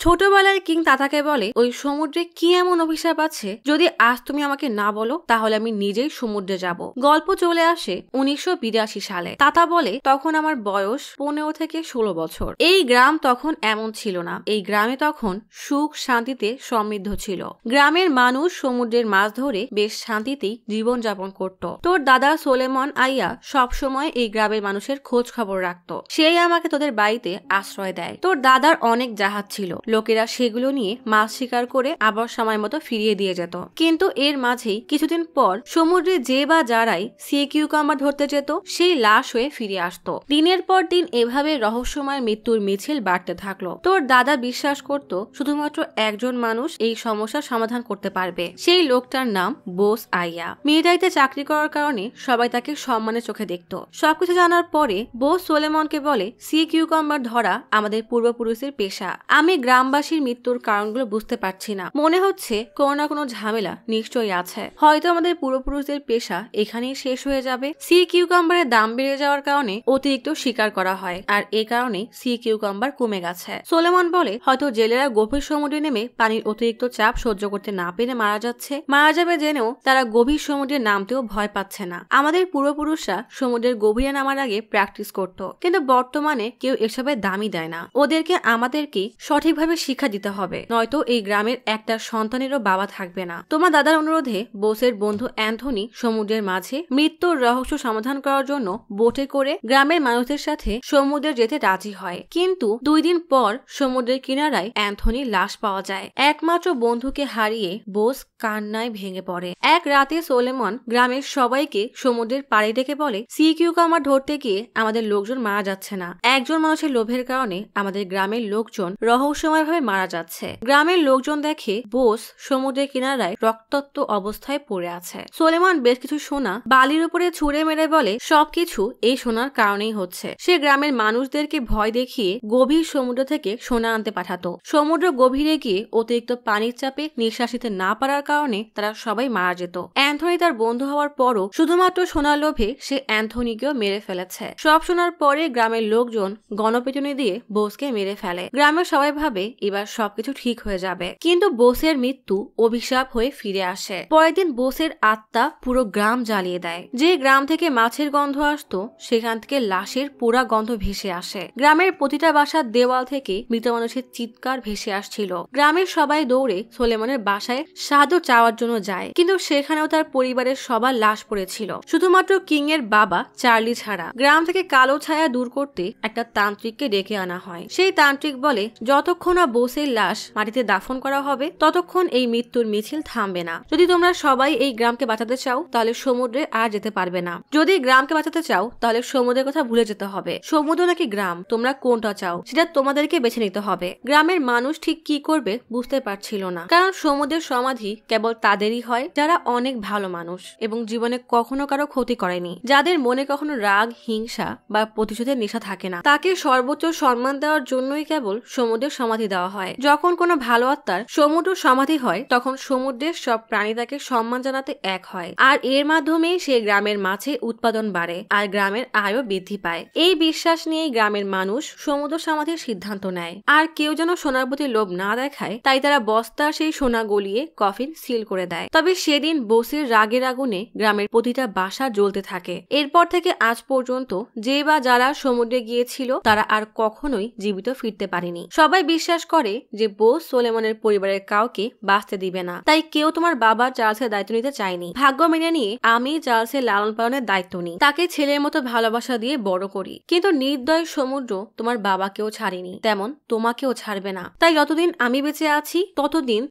ছোটবেলায় কিং তাতাকে বলে ওই সমুদ্রে কি এমন অভিশাপ আছে, যদি আজ তুমি আমাকে না বলো তাহলে আমি নিজেই সমুদ্রে যাব। গল্প চলে আসে 1982 সালে। তাতা বলে তখন আমার বয়স 15 থেকে 16 বছর। এই গ্রাম তখন এমন ছিল না, এই গ্রামে তখন সুখ শান্তিতে সমৃদ্ধ ছিল। গ্রামের মানুষ সমুদ্রের মাছ ধরে বেশ শান্তিতেই জীবনযাপন করত। তোর দাদা সোলেমন আইয়া সবসময় এই গ্রামের মানুষের খোঁজ খবর রাখতো, সেই আমাকে তোদের বাড়িতে আশ্রয় দেয়। তোর দাদার অনেক জাহাজ ছিল, লোকেরা সেগুলো নিয়ে মাছ শিকার করে আবার সময় মতো ফিরিয়ে দিয়ে যেত। কিন্তু এর মাঝেই কিছুদিন পর সমুদ্রে যে বা যারাই সি কিউকাম্বার ধরতে যেত সেই লাশ হয়ে ফিরে আসতো। দিনের পর দিন এভাবে রহস্যময় মৃত্যুর মিছিল বাড়তে থাকলো। তোর দাদা বিশ্বাস করত শুধুমাত্র একজন মানুষ এই সমস্যার সমাধান করতে পারবে, সেই লোকটার নাম বোস আইয়া। মিলিটারিতে চাকরি করার কারণে সবাই তাকে সম্মানের চোখে দেখত। সবকিছু জানার পরে বোস সোলেমনকে বলে সি কিউকাম্বার ধরা আমাদের পূর্বপুরুষের পেশা, আমি গ্রামবাসীর মৃত্যুর কারণগুলো বুঝতে পারছি না, মনে হচ্ছে কোনো না কোনো ঝামেলা নিশ্চয়ই আছে, হয়তো আমাদের পূর্বপুরুষদের পেশা এখানেই শেষ হয়ে যাবে। সি কিউকাম্বারের দাম বেড়ে যাওয়ার কারণে অতিরিক্ত শিকার করা হয়, আর এ কারণে সি কিউকাম্বার কমে গেছে। সোলেমন বলে হয়তো জেলেরা গভীর সমুদ্রে নেমে পানির অতিরিক্ত চাপ সহ্য করতে না পেরে মারা যাচ্ছে, মারা যাবে জেনেও তারা গভীর সমুদ্রে নামতেও ভয় পাচ্ছে না। আমাদের পূর্বপুরুষরা সমুদ্রের গভীরে নামার আগে প্র্যাকটিস করত, কিন্তু বর্তমানে কেউ এসবের দামই দেয় না। ওদেরকে আমাদেরকে সঠিকভাবে শিক্ষা দিতে হবে, নয়তো এই গ্রামের একটা সন্তানেরও বাবা থাকবে না। তোমার দাদার অনুরোধে বোসের বন্ধু অ্যান্থনি সমুদ্রের মাঝে মৃত্যুর রহস্য সমাধান করার জন্য বোটে করে গ্রামের মানুষদের সাথে সমুদ্রে যেতে রাজি হয়। কিন্তু 2 দিন পর সমুদ্রের কিনারায় অ্যান্থনির লাশ পাওয়া যায়। একমাত্র বন্ধুকে হারিয়ে বোস কান্নায় ভেঙে পড়ে। এক রাতে সোলেমন গ্রামের সবাইকে সমুদ্রের পাড়ে ডেকে বলে সি কিউকাম্বার ধরতে গিয়ে আমাদের লোকজন মারা যাচ্ছে না, একজন মানুষের লোভের কারণে আমাদের গ্রামের লোকজন রহস্যময়ভাবে মারা যাচ্ছে। গ্রামের লোকজন দেখে বোস সমুদ্রের কিনারায় রক্তাক্ত অবস্থায় পড়ে আছে। সোলেমন বেশ কিছু সোনা বালির উপরে ছুঁড়ে মেরে বলে সবকিছু এই সোনার কারণেই হচ্ছে। সে গ্রামের মানুষদেরকে ভয় দেখিয়ে গভীর সমুদ্র থেকে সোনা আনতে পাঠাতো। সমুদ্র গভীরে গিয়ে অতিরিক্ত পানির চাপে নিঃশ্বাস নিতে না পারার কারণে তারা সবাই মারা যেত। অ্যান্থনি তার বন্ধু হওয়ার পরও শুধুমাত্র সোনার লোভে সে অ্যান্থনিকেও মেরে ফেলেছে। সব শোনার পরে গ্রামের লোকজন গণপিটুনি দিয়ে বোসকে মেরে ফেলে। গ্রামের সবাই ভাবে এবার সবকিছু ঠিক হয়ে যাবে, কিন্তু বোসের মৃত্যু অভিশাপ হয়ে ফিরে আসে। পরের দিন বোসের আত্মা পুরো গ্রাম জ্বালিয়ে দেয়। যে গ্রাম থেকে মাছের গন্ধ আসতো সেখান থেকে লাশের পোড়া গন্ধ ভেসে আসে। গ্রামের প্রতিটা বাসার দেওয়াল থেকে মৃত মানুষের চিৎকার ভেসে আসছিল। গ্রামের সবাই দৌড়ে সোলেমনের বাসায় সাধু চাওয়ার জন্য যায়, কিন্তু সেখানেও তার পরিবারের সবার লাশ পড়েছিল, শুধুমাত্র কিং এর বাবা চার্লি ছাড়া। গ্রাম থেকে কালো ছায়া দূর করতে একটা তান্ত্রিককে ডেকে আনা হয়। সেই তান্ত্রিক বলে, যতক্ষণ না বোসের লাশ মাটিতে দাফন করা হবে ততক্ষণ এই মৃত্যুর মিছিল থামবে না। যদি তোমরা সবাই এই গ্রামকে বাঁচাতে চাও তাহলে সমুদ্রে আর যেতে পারবে না। যদি গ্রামকে বাঁচাতে চাও তাহলে সমুদ্রের কথা ভুলে যেতে হবে। সমুদ্র নাকি গ্রাম, তোমরা কোনটা চাও সেটা তোমাদেরকে বেছে নিতে হবে। গ্রামের মানুষ ঠিক কি করবে বুঝতে পারছিল না, কারণ সমুদ্রের সমাধি কেবল তাদেরই হয় যারা অনেক ভালো মানুষ এবং জীবনে কখনো কারো ক্ষতি করেনি, যাদের মনে কখনো রাগ, হিংসা বা প্রতিশোধের নেশা থাকে না। তাকে সর্বোচ্চ সম্মান দেওয়ার জন্যই কেবল সমুদ্রের সমাধি দেওয়া হয়। যখন কোনো ভালো আত্মার সমুদ্র সমাধি হয় তখন সমুদ্রের সব প্রাণী তাকে সম্মান জানাতে এক হয়, আর এর মাধ্যমে সে গ্রামের মাছে উৎপাদন বাড়ে আর গ্রামের আয়ও বৃদ্ধি পায়। এই বিশ্বাস নিয়েই গ্রামের মানুষ সমুদ্র সমাধির সিদ্ধান্ত নেয়। আর কেউ যেন সোনার প্রতি লোভ না দেখায় তাই তারা বস্তার সেই সোনা গলিয়ে কফিন সিল করে দেয়। তবে সেদিন বোসের রাগের আগুনে গ্রামের প্রতিটা বাসা জ্বলতে থাকে। এরপর থেকে আজ পর্যন্ত যে বা যারা সমুদ্রে গিয়েছিল তারা আর কখনোই জীবিত ফিরতে পারেনি। সবাই বিশ্বাস করে যে বোস সোলেমনের পরিবারের কাউকে বাঁচতে দিবে না, তাই কেউ তোমার বাবা চার্লসের দায়িত্ব নিতে চায়নি। ভাগ্য মেনে নিয়ে আমি চার্লসের লালন পালনের দায়িত্ব নিই, তাকে ছেলের মতো ভালোবাসা দিয়ে বড় করি। কিন্তু নির্দয় সমুদ্র তোমার বাবাকেও ছাড়েনি, তেমন তোমাকেও ছাড়বে না। তাই যতদিন আমি বেঁচে আছি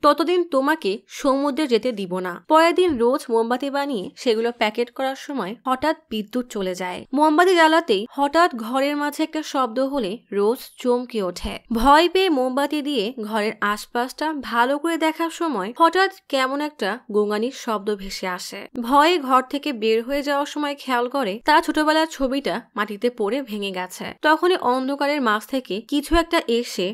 ততদিন তোমাকে সমুদ্রে যেতে দিব না। পরের দিন রোজ মোমবাতি বানিয়ে সেগুলো প্যাকেট করার সময় হঠাৎ বিদ্যুৎ চলে যায়। মোমবাতি জ্বালাতেই হঠাৎ ঘরের মাঝে একটা শব্দ হলে রোজ চমকে ওঠে। ভয় পেয়ে মোমবাতি দিয়ে ঘরের আশপাশটা ভালো করে দেখার সময় হঠাৎ কেমন একটা গোঙানির শব্দ ভেসে আসে। ভয়ে ঘর থেকে বের হয়ে যাওয়ার সময় খেয়াল করে তার ছোটবেলার ছবিটা মাটিতে পড়ে ভেঙে গেছে। তখনই অন্ধকারের মাঝ থেকে কিছু একটা এসে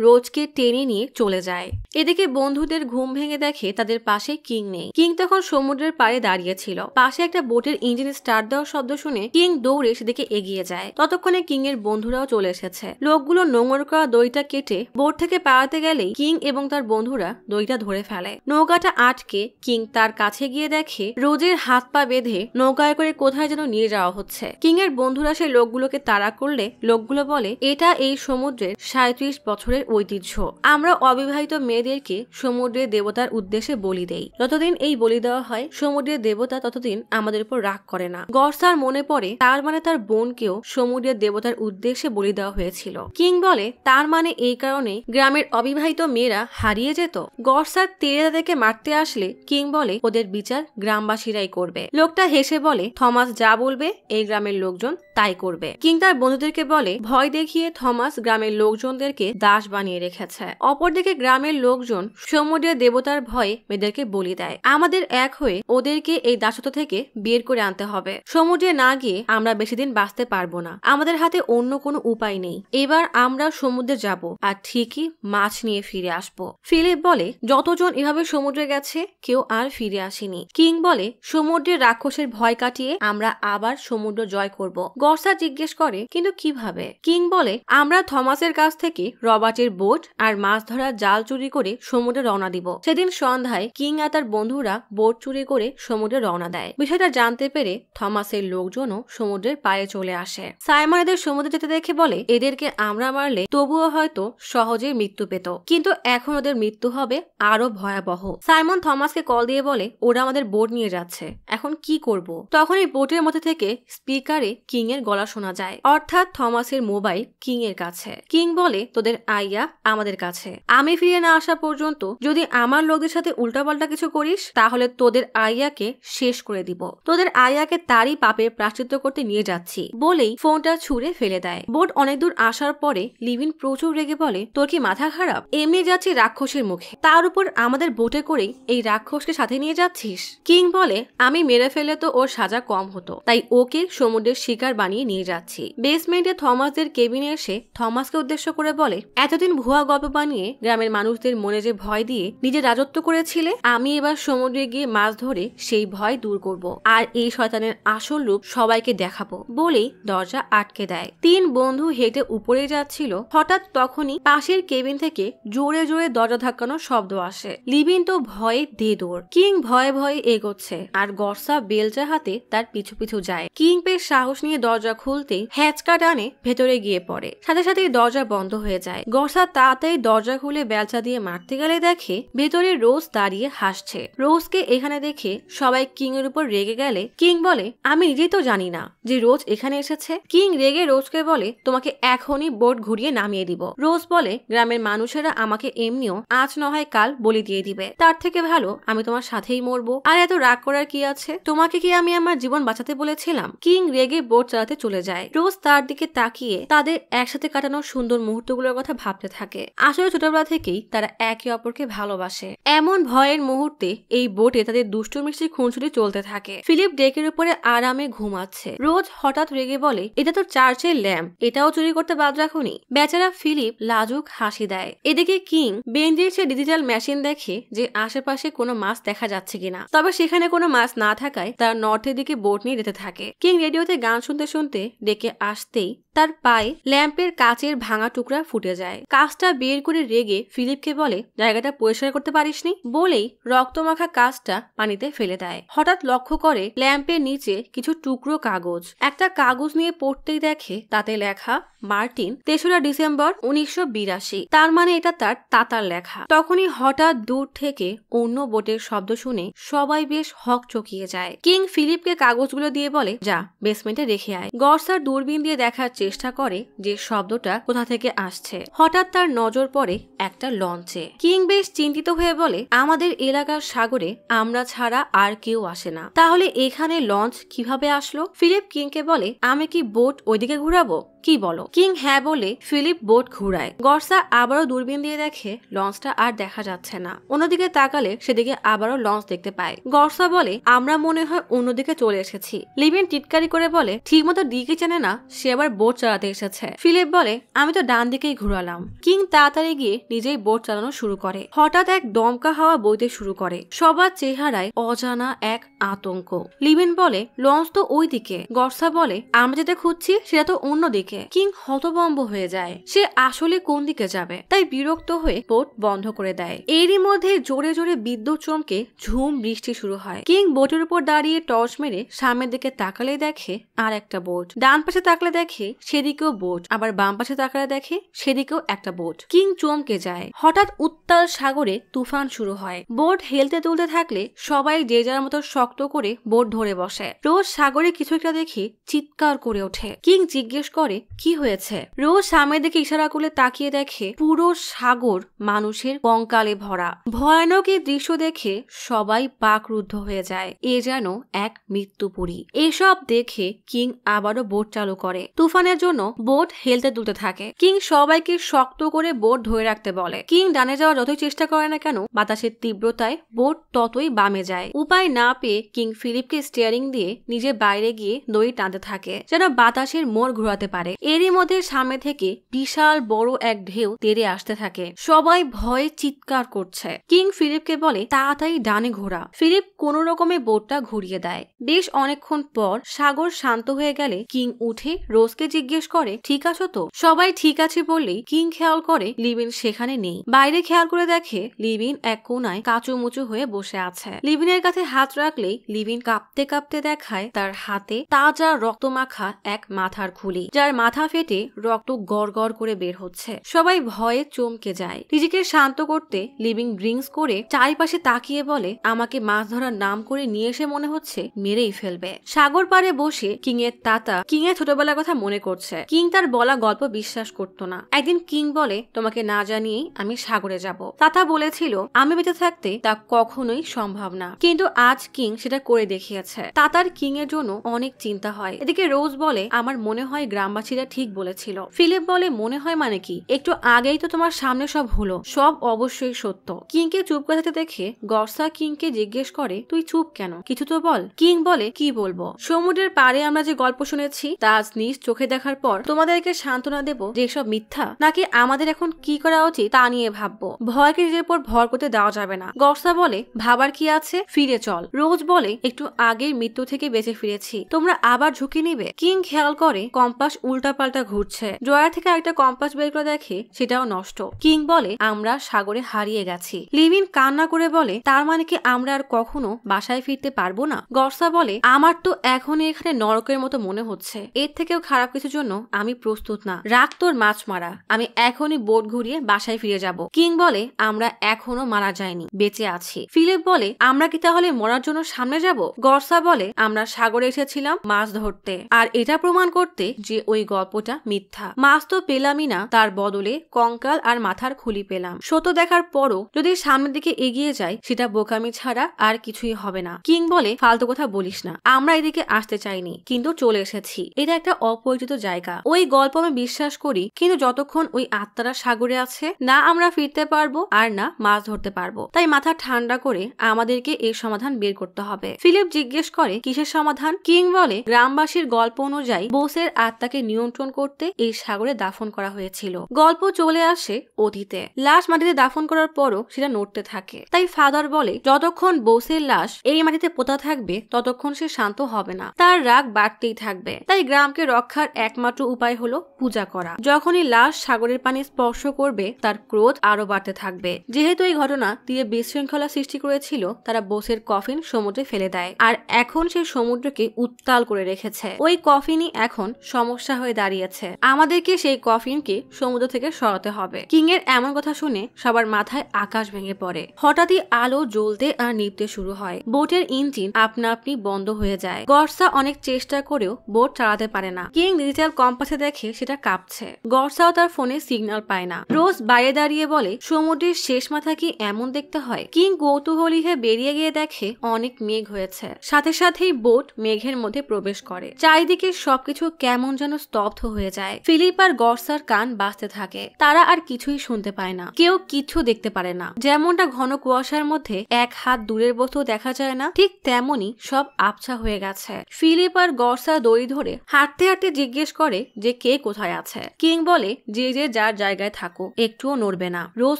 রোজকে টেনে নিয়ে চলে যায়। এদিকে বন্ধুদের ঘুম ভেঙে দেখে তাদের পাশে কিং নেই। কিং তখন সমুদ্রের পাড়ে দাঁড়িয়ে ছিল। পাশে একটা বোটের ইঞ্জিন স্টার্ট দেওয়ার শব্দ শুনে কিং দৌড়ে সেদিকে এগিয়ে যায়। ততক্ষণে কিং এর বন্ধুরাও চলে এসেছে। লোকগুলো নোঙর করা দড়িটা কেটে বোট থেকে পালাতে গেলেই কিং এবং তার বন্ধুরা দড়িটা ধরে ফেলে। নৌকাটা আটকে কিং তার কাছে গিয়ে দেখে রোজের হাত পা বেঁধে নৌকায় করে কোথায় যেন নিয়ে যাওয়া হচ্ছে। কিং এর বন্ধুরা সেই লোকগুলোকে তাড়া করলে লোকগুলো বলে, এটা এই সমুদ্রের 37 বছরের ঐতিহ্য। আমরা অবিবাহিত মেয়েদেরকে সমুদ্রের দেবতার উদ্দেশ্যে বলি দেই। যতদিন এই বলি দেওয়া হয় সমুদ্রের দেবতা ততদিন আমাদের উপর রাগ করে না। গর্সার মনে পড়ে তার মানে তার বোনকেও সমুদ্রের দেবতার উদ্দেশ্যে বলি দেওয়া হয়েছিল। কিং বলে, তার মানে এই কারণে গ্রামের অবিবাহিত মেয়েরা হারিয়ে যেত। গর্সার তীরে তাদেরকে মারতে আসলে কিং বলে ওদের বিচার গ্রামবাসীরাই করবে। লোকটা হেসে বলে, থমাস যা বলবে এই গ্রামের লোকজন তাই করবে। কিং তার বন্ধুদেরকে বলে, ভয় দেখিয়ে থমাস গ্রামের লোকজনদেরকে দাস বানিয়ে রেখেছে। অপরদিকে গ্রামের লোকজন সমুদ্রের দেবতার ভয়ে মেয়েদেরকে বলি দেয়। আমাদের এক হয়ে ওদেরকে এই দাসত্ব থেকে বের করে আনতে হবে। সমুদ্রে না গিয়ে আমরা বেশি দিন বাঁচতে পারবো না। আমাদের হাতে অন্য কোনো উপায় নেই। এবার আমরা সমুদ্রে যাব আর ঠিকই মাছ নিয়ে ফিরে আসবো। ফিলিপ বলে, যতজন এভাবে সমুদ্রে গেছে কেউ আর ফিরে আসেনি। কিং বলে, সমুদ্রের রাক্ষসের ভয় কাটিয়ে আমরা আবার সমুদ্র জয় করব। গর্সা জিজ্ঞেস করে, কিন্তু কিভাবে? কিং বলে, আমরা থমাসের কাছ থেকে রবার্টের বোট আর মাছ ধরার জাল চুরি করে সমুদ্রে রওনা দিব। সেদিন সন্ধ্যায় কিং আর তার বন্ধুরা বোট চুরি করে সমুদ্রে রওনা দেয়। বিষয়টা জানতে পেরে থমাসের লোকজনও সমুদ্রের পাড়ে চলে আসে। সাইমন এদের সমুদ্রে যেতে দেখে বলে, এদেরকে আমরা মারলে তবুও হয়তো সহজে মৃত্যু পেত, কিন্তু এখন ওদের মৃত্যু হবে আরো ভয়াবহ। সাইমন থমাসকে কল দিয়ে বলে, ওরা আমাদের বোট নিয়ে যাচ্ছে, এখন কি করব? তখনই বোটের মধ্যে থেকে স্পিকারে কিং এর গলা শোনা যায়, অর্থাৎ থমাসের মোবাইল কিং এর কাছে। কিং বলে, তোদের আইয়া আমাদের কাছে। আমি ফিরে না আসা পর্যন্ত যদি আমার লোকদের সাথে উল্টাপাল্টা কিছু করিস তাহলে তোদের আইয়াকে শেষ করে দিব। তোদের আইয়াকে তারই পাপের প্রায়শ্চিত্ত করতে নিয়ে যাচ্ছি বলেই ফোনটা ছুঁড়ে ফেলে দেয়। বোট অনেক দূর আসার পরে লিভিন প্রচুর রেগে বলে, তোর কি মাথা খারাপ? এমনি যাচ্ছি রাক্ষসের মুখে, তার উপর আমাদের বোটে করেই এই রাক্ষসকে সাথে নিয়ে যাচ্ছিস। কিং বলে, আমি মেরে ফেলে তো ওর সাজা কম হতো, তাই ওকে সমুদ্রের শিকার বানিয়ে নিয়ে যাচ্ছি। বেসমেন্টে থমাসদের কেবিনে এসে থমাসকে উদ্দেশ্য করে বলে, এতদিন ভুয়া গল্প বানিয়ে গ্রামের মানুষদের মনে যে ভয় দিয়ে নিজে রাজত্ব করেছিলে, আমি এবার সমুদ্রে গিয়ে মাছ ধরে সেই ভয় দূর করব আর এই শয়তানের আসল রূপ সবাইকে দেখাবো বলেই দরজা আটকে দেয়। 3 বন্ধু হেঁটে উপরে যাচ্ছিল, হঠাৎ তখনই পাশের কেবিন থেকে জোরে জোরে দরজা ধাক্কানোর শব্দ আসে। লিভিন তো ভয়ে দে দৌড়। কিং ভয়ে ভয়ে এগোচ্ছে আর গর্সা বেলচা হাতে তার পিছু পিছু যায়। কিং বেশ সাহস নিয়ে দরজা খুলতেই হ্যাচকা টানে ভেতরে গিয়ে পড়ে, সাথে সাথেই দরজা বন্ধ হয়ে যায়। গর্সা তাড়াতাড়ি দরজা খুলে বেলচা দিয়ে মারতে গেলে দেখে ভেতরে রোজ দাঁড়িয়ে হাসছে। রোজকে এখানে দেখে সবাই কিং এর উপর রেগে গেলে কিং বলে, আমি নিজেই তো জানি না যে রোজ এখানে এসেছে। কিং রেগে রোজকে বলে, তোমাকে এখনই বোট ঘুরিয়ে নামিয়ে দিব। রোজ বলে, গ্রামের মানুষেরা আমাকে এমনিও আজ নয় কাল বলি দিয়ে দিবে, তার থেকে ভালো আমি তোমার সাথেই মরবো। আর এত রাগ করার কি আছে? তোমাকে কি আমি আমার জীবন বাঁচাতে বলেছিলাম? কিং রেগে বোট চালাতে চলে যায়। রোজ তার দিকে তাকিয়ে তাদের একসাথে কাটানোর সুন্দর মুহূর্তগুলোর কথা ভাবতে থাকে। আসলে ছোটবেলা থেকেই তারা একে অপরকে ভালোবাসে। এমন ভয়ের মুহূর্তে এই বোটে তাদের দুষ্টু মিষ্টি খুনসুটি চলতে থাকে। ফিলিপ ডেকের উপরে আরামে ঘুমাচ্ছে। রোজ হঠাৎ রেগে বলে, এটা তো চার্চের ল্যাম্প, এটাও চুরি করতে বাদ রাখুনি। বেচারা ফিলিপ লাজুক হাসি দেয়। এদিকে কিং বেঞ্জির সে ডিজিটাল মেশিন দেখে যে আশেপাশে কোনো মাছ দেখা যাচ্ছে কিনা। তবে সেখানে কোনো মাছ না থাকায় তার নর্থের দিকে বোট নিয়ে যেতে থাকে। কিং রেডিওতে গান শুনতে শুনতে ডেকে আসতেই তার পায়ে ল্যাম্পের কাচের ভাঙা টুকরা ফুটে যায়। কাজটা বের করে রেগে ফিলিপকে বলে, জায়গাটা পরিষ্কার করতে পারিসনি? বলেই রক্তমাখা কাজটা পানিতে ফেলে দেয়। হঠাৎ লক্ষ্য করে ল্যাম্পের নিচে কিছু টুকরো কাগজ। একটা কাগজ নিয়ে পড়তেই দেখে তাতে লেখা মার্টিন ৩রা ডিসেম্বর ১৯৮২। তার মানে এটা তার তাতার লেখা। তখনই হঠাৎ দূর থেকে অন্য বোটের শব্দ শুনে সবাই বেশ হকচকিয়ে যায়। কিং ফিলিপকে কাগজগুলো দিয়ে বলে, যা বেসমেন্টে রেখে আয়। গর্সার দূরবীন দিয়ে দেখার চেষ্টা করে যে শব্দটা কোথা থেকে আসছে। হঠাৎ তার নজর পড়ে একটা লঞ্চে। কিং বেশ চিন্তিত হয়ে বলে, আমাদের এলাকার সাগরে আমরা ছাড়া আর কেউ আসে না, তাহলে এখানে লঞ্চ কিভাবে আসলো? ফিলিপ কিংকে বলে, আমি কি বোট ওইদিকে ঘুরাবো, কি বলো? কিং হ্যাঁ বলে ফিলিপ বোট ঘুরায়। গর্সা আবারও দূরবীন দিয়ে দেখে লঞ্চটা আর দেখা যাচ্ছে না। অন্যদিকে তাকালে সেদিকে আবারও লঞ্চ দেখতে পায়। গর্সা বলে, আমরা মনে হয় অন্যদিকে চলে এসেছি। লিভিন টিটকারি করে বলে, ঠিক মতো দিকে চেনে না, সে আবার বোট চালাতে এসেছে। ফিলিপ বলে, আমি তো ডান দিকেই ঘুরালাম। কিং তাড়াতাড়ি গিয়ে নিজেই বোট চালানো শুরু করে। হঠাৎ এক দমকা হাওয়া বইতে শুরু করে। সবার চেহারায় অজানা এক আতঙ্ক। লিভিন বলে, লঞ্চ তো ওই দিকে। গর্সা বলে, আমরা যেটা খুঁজছি সেটা তো অন্যদিকে। কিং হতভম্ব হয়ে যায়। সে আসলে কোন দিকে যাবে? তাই বিরক্ত হয়ে বোট বন্ধ করে দেয়। এরই মধ্যে জোরে জোরে বিদ্যুৎ চমকে ঝুম বৃষ্টি শুরু হয়। কিং বোটের উপর দাঁড়িয়ে টর্চ মেরে সামনের দিকে তাকালে দেখে আর একটা বোট। ডান পাশে তাকালে দেখে সেদিকেও বোট, আবার বাম পাশে তাকালে দেখে সেদিকেও একটা বোট। কিং চমকে যায়। হঠাৎ উত্তাল সাগরে তুফান শুরু হয়। বোট হেলতে তুলতে থাকলে সবাই যে যার মতো শক্ত করে বোট ধরে বসে। রোজ সাগরে কিছু একটা দেখে চিৎকার করে ওঠে। কিং জিজ্ঞেস করে, কি হয়েছে? রোজ সামনের দিকে ইশারা করলে তাকিয়ে দেখে পুরো সাগর মানুষের কঙ্কালে ভরা। ভয়ানক এই দৃশ্য দেখে সবাই বাকরুদ্ধ হয়ে যায়। এ যেন এক মৃত্যুপুরী। এসব দেখে কিং আবারও বোট চালু করে। তুফানের জন্য বোট হেলতে তুলতে থাকে। কিং সবাইকে শক্ত করে বোট ধরে রাখতে বলে। কিং ডানে যাওয়ার যতই চেষ্টা করে না কেন বাতাসের তীব্রতায় বোট ততই বামে যায়। উপায় না পেয়ে কিং ফিলিপকে স্টিয়ারিং দিয়ে নিজে বাইরে গিয়ে দড়ি টানতে থাকে যেন বাতাসের মোড় ঘোরাতে পারে। এরই মধ্যে সামনে থেকে বিশাল বড় এক ঢেউ তেড়ে আসতে থাকে। সবাই ভয়ে চিৎকার করছে। কিং ফিলিপকে বলে, তাড়াতাড়ি ডানে ঘোরা। ফিলিপ কোন রকমে বোটটা ঘুরিয়ে দেয়। বেশ অনেকক্ষণ পর সাগর শান্ত হয়ে গেলে কিং উঠে রোজকে জিজ্ঞেস করে, ঠিক আছো তো? সবাই ঠিক আছে বললেই কিং খেয়াল করে লিভিন সেখানে নেই। বাইরে খেয়াল করে দেখে লিভিন এক কোনায় কাঁচুমুচু হয়ে বসে আছে। লিভিনের কাছে হাত রাখলেই লিভিন কাঁপতে কাঁপতে দেখায় তার হাতে তাজা রক্তমাখা এক মাথার খুলি, যার মাথা ফেটে রক্ত গড় গড় করে বের হচ্ছে। সবাই ভয়ে চমকে যায়। নিজেকে শান্ত করতে লিভিং ড্রিঙ্কস করে চারিপাশে তাকিয়ে বলে, আমাকে মাছ ধরার নাম করে নিয়ে এসে মনে হচ্ছে মেরেই ফেলবে। সাগর পাড়ে বসে কিং এর তাতা কিং এর ছোটবেলার কথা মনে করছে। কিং তার বলা গল্প বিশ্বাস করতো না। একদিন কিং বলে, তোমাকে না জানিয়েই আমি সাগরে যাব। তাতা বলেছিল আমি বেঁচে থাকতে তা কখনোই সম্ভব না, কিন্তু আজ কিং সেটা করে দেখিয়েছে। তাতার কিং এর জন্য অনেক চিন্তা হয়। এদিকে রোজ বলে, আমার মনে হয় গ্রামবাসীরা ঠিক বলেছিল। ফিলিপ বলে, মনে হয় মানে কি? একটু আগেই তো তোমার সামনে সব হলো, সব অবশ্যই সত্য। কিংকে চুপ করে থাকতে দেখে গর্সা কিংকে জিজ্ঞেস করে, তুই চুপ কেন? কিছু তো বল। কিং বলে, কি বলবো? সমুদ্রের পাড়ে আমরা যে গল্প শুনেছি তা আজ নিজ চোখে দেখার পর তোমাদেরকে সান্ত্বনা দেব যে সব মিথ্যা, নাকি আমাদের এখন কি করা উচিত তা নিয়ে ভাববো। ভয়কে নিজের উপর ভর করতে দেওয়া যাবে না। গর্সা বলে, ভাবার কি আছে, ফিরে চল। রোজ বলে, একটু আগের মৃত্যু থেকে বেঁচে ফিরেছি, তোমরা আবার ঝুঁকি নিবে? কিং খেয়াল করে কম্পাস উল্টো উল্টাপাল্টা ঘুরছে। ড্রয়ার থেকে একটা কম্পাস বের করে দেখে সেটাও নষ্ট। কিং বলে আমরা সাগরে হারিয়ে গেছি। লিভিন কান্না করে বলে তার মানে কি আমরা আর কখনো বাসায় ফিরতে পারবো না? গর্সা বলে আমার তো এখনই এখানে নরকের মতো মনে হচ্ছে, এর থেকেও খারাপ কিছুর জন্য আমি প্রস্তুত না। রাগ তোর মাছ মারা, আমি এখনই বোট ঘুরিয়ে বাসায় ফিরে যাব। কিং বলে আমরা এখনো মারা যায়নি, বেঁচে আছি। ফিলিপ বলে আমরা কি তাহলে মরার জন্য সামনে যাব? গর্সা বলে আমরা সাগরে এসেছিলাম মাছ ধরতে, আর এটা প্রমাণ করতে যে ওই গল্পটা মিথ্যা। মাছ তো পেলামই না, তার বদলে কঙ্কাল আর মাথার খুলি পেলাম। সত্য দেখার পরও যদি সামনের দিকে এগিয়ে যায় সেটা বোকামি ছাড়া আর কিছুই হবে না। কিং বলে ফালতু কথা বলিস না, আমরা এদিকে আসতে চাইনি কিন্তু চলে এসেছি। এটা একটা অপরিচিত জায়গা। ওই গল্প আমি বিশ্বাস করি, কিন্তু যতক্ষণ ওই আত্মারা সাগরে আছে না আমরা ফিরতে পারবো আর না মাছ ধরতে পারবো। তাই মাথা ঠান্ডা করে আমাদেরকে এর সমাধান বের করতে হবে। ফিলিপ জিজ্ঞেস করে কিসের সমাধান? কিং বলে গ্রামবাসীর গল্প অনুযায়ী বোসের আত্মাকে নিয়ন্ত্রণ করতে এই সাগরে দাফন করা হয়েছিল। গল্প চলে আসে অতীতে। লাশ মাটিতে দাফন করার পরও সেটা নড়তে থাকে। তাই ফাদার বলে যতক্ষণ বোসের লাশ এই মাটিতে পোতা থাকবে ততক্ষণ সে শান্ত হবে না, তার রাগ বাড়তেই থাকবে। তাই গ্রামকে রক্ষার একমাত্র উপায় হলো পূজা করা। যখনই লাশ সাগরের পানি স্পর্শ করবে তার ক্রোধ আরো বাড়তে থাকবে। যেহেতু এই ঘটনা তীরে বিশৃঙ্খলা সৃষ্টি করেছিল, তারা বোসের কফিন সমুদ্রে ফেলে দেয়, আর এখন সে সমুদ্রকে উত্তাল করে রেখেছে। ওই কফিনই এখন সমস্যা হয়ে দাঁড়িয়েছে। আমাদেরকে সেই কফিনকে সমুদ্র থেকে সরাতে হবে। কিং এর এমন কথা শুনে সবার মাথায় আকাশ ভেঙে পড়ে। হঠাৎই আলো জ্বলতে আর নিভতে শুরু হয়। বোটের ইঞ্জিন আপনা আপনি বন্ধ হয়ে যায়। গর্সা অনেক চেষ্টা করেও বোট চালাতে পারে না। কিং ডিজিটাল কম্পাসে দেখে সেটা কাঁপছে। গর্সাও তার ফোনে সিগন্যাল পায় না। রোজ বাইরে দাঁড়িয়ে বলে সমুদ্রের শেষ মাথা কি এমন দেখতে হয়? কিং কৌতূহলী হয়ে বেরিয়ে গিয়ে দেখে অনেক মেঘ হয়েছে। সাথে সাথেই বোট মেঘের মধ্যে প্রবেশ করে। চারিদিকে সবকিছু কেমন যেন স্তব্ধ হয়ে যায়। ফিলিপ আর গর্সার কান বাজতে থাকে। তারা আর কিছুই শুনতে পায় না, কেউ কিছু দেখতে পারে না। যেমনটা ঘন কুয়াশার মধ্যে এক হাত দূরের বস্তু দেখা যায় না, ঠিক তেমনই সব আবছা হয়ে গেছে। ফিলিপ আর গর্সা দড়ি ধরে হাঁটতে হাঁটতে জিজ্ঞেস করে যে কে কোথায় আছে। কিং বলে যে যে যার জায়গায় থাকো, একটুও নড়বে না। রোজ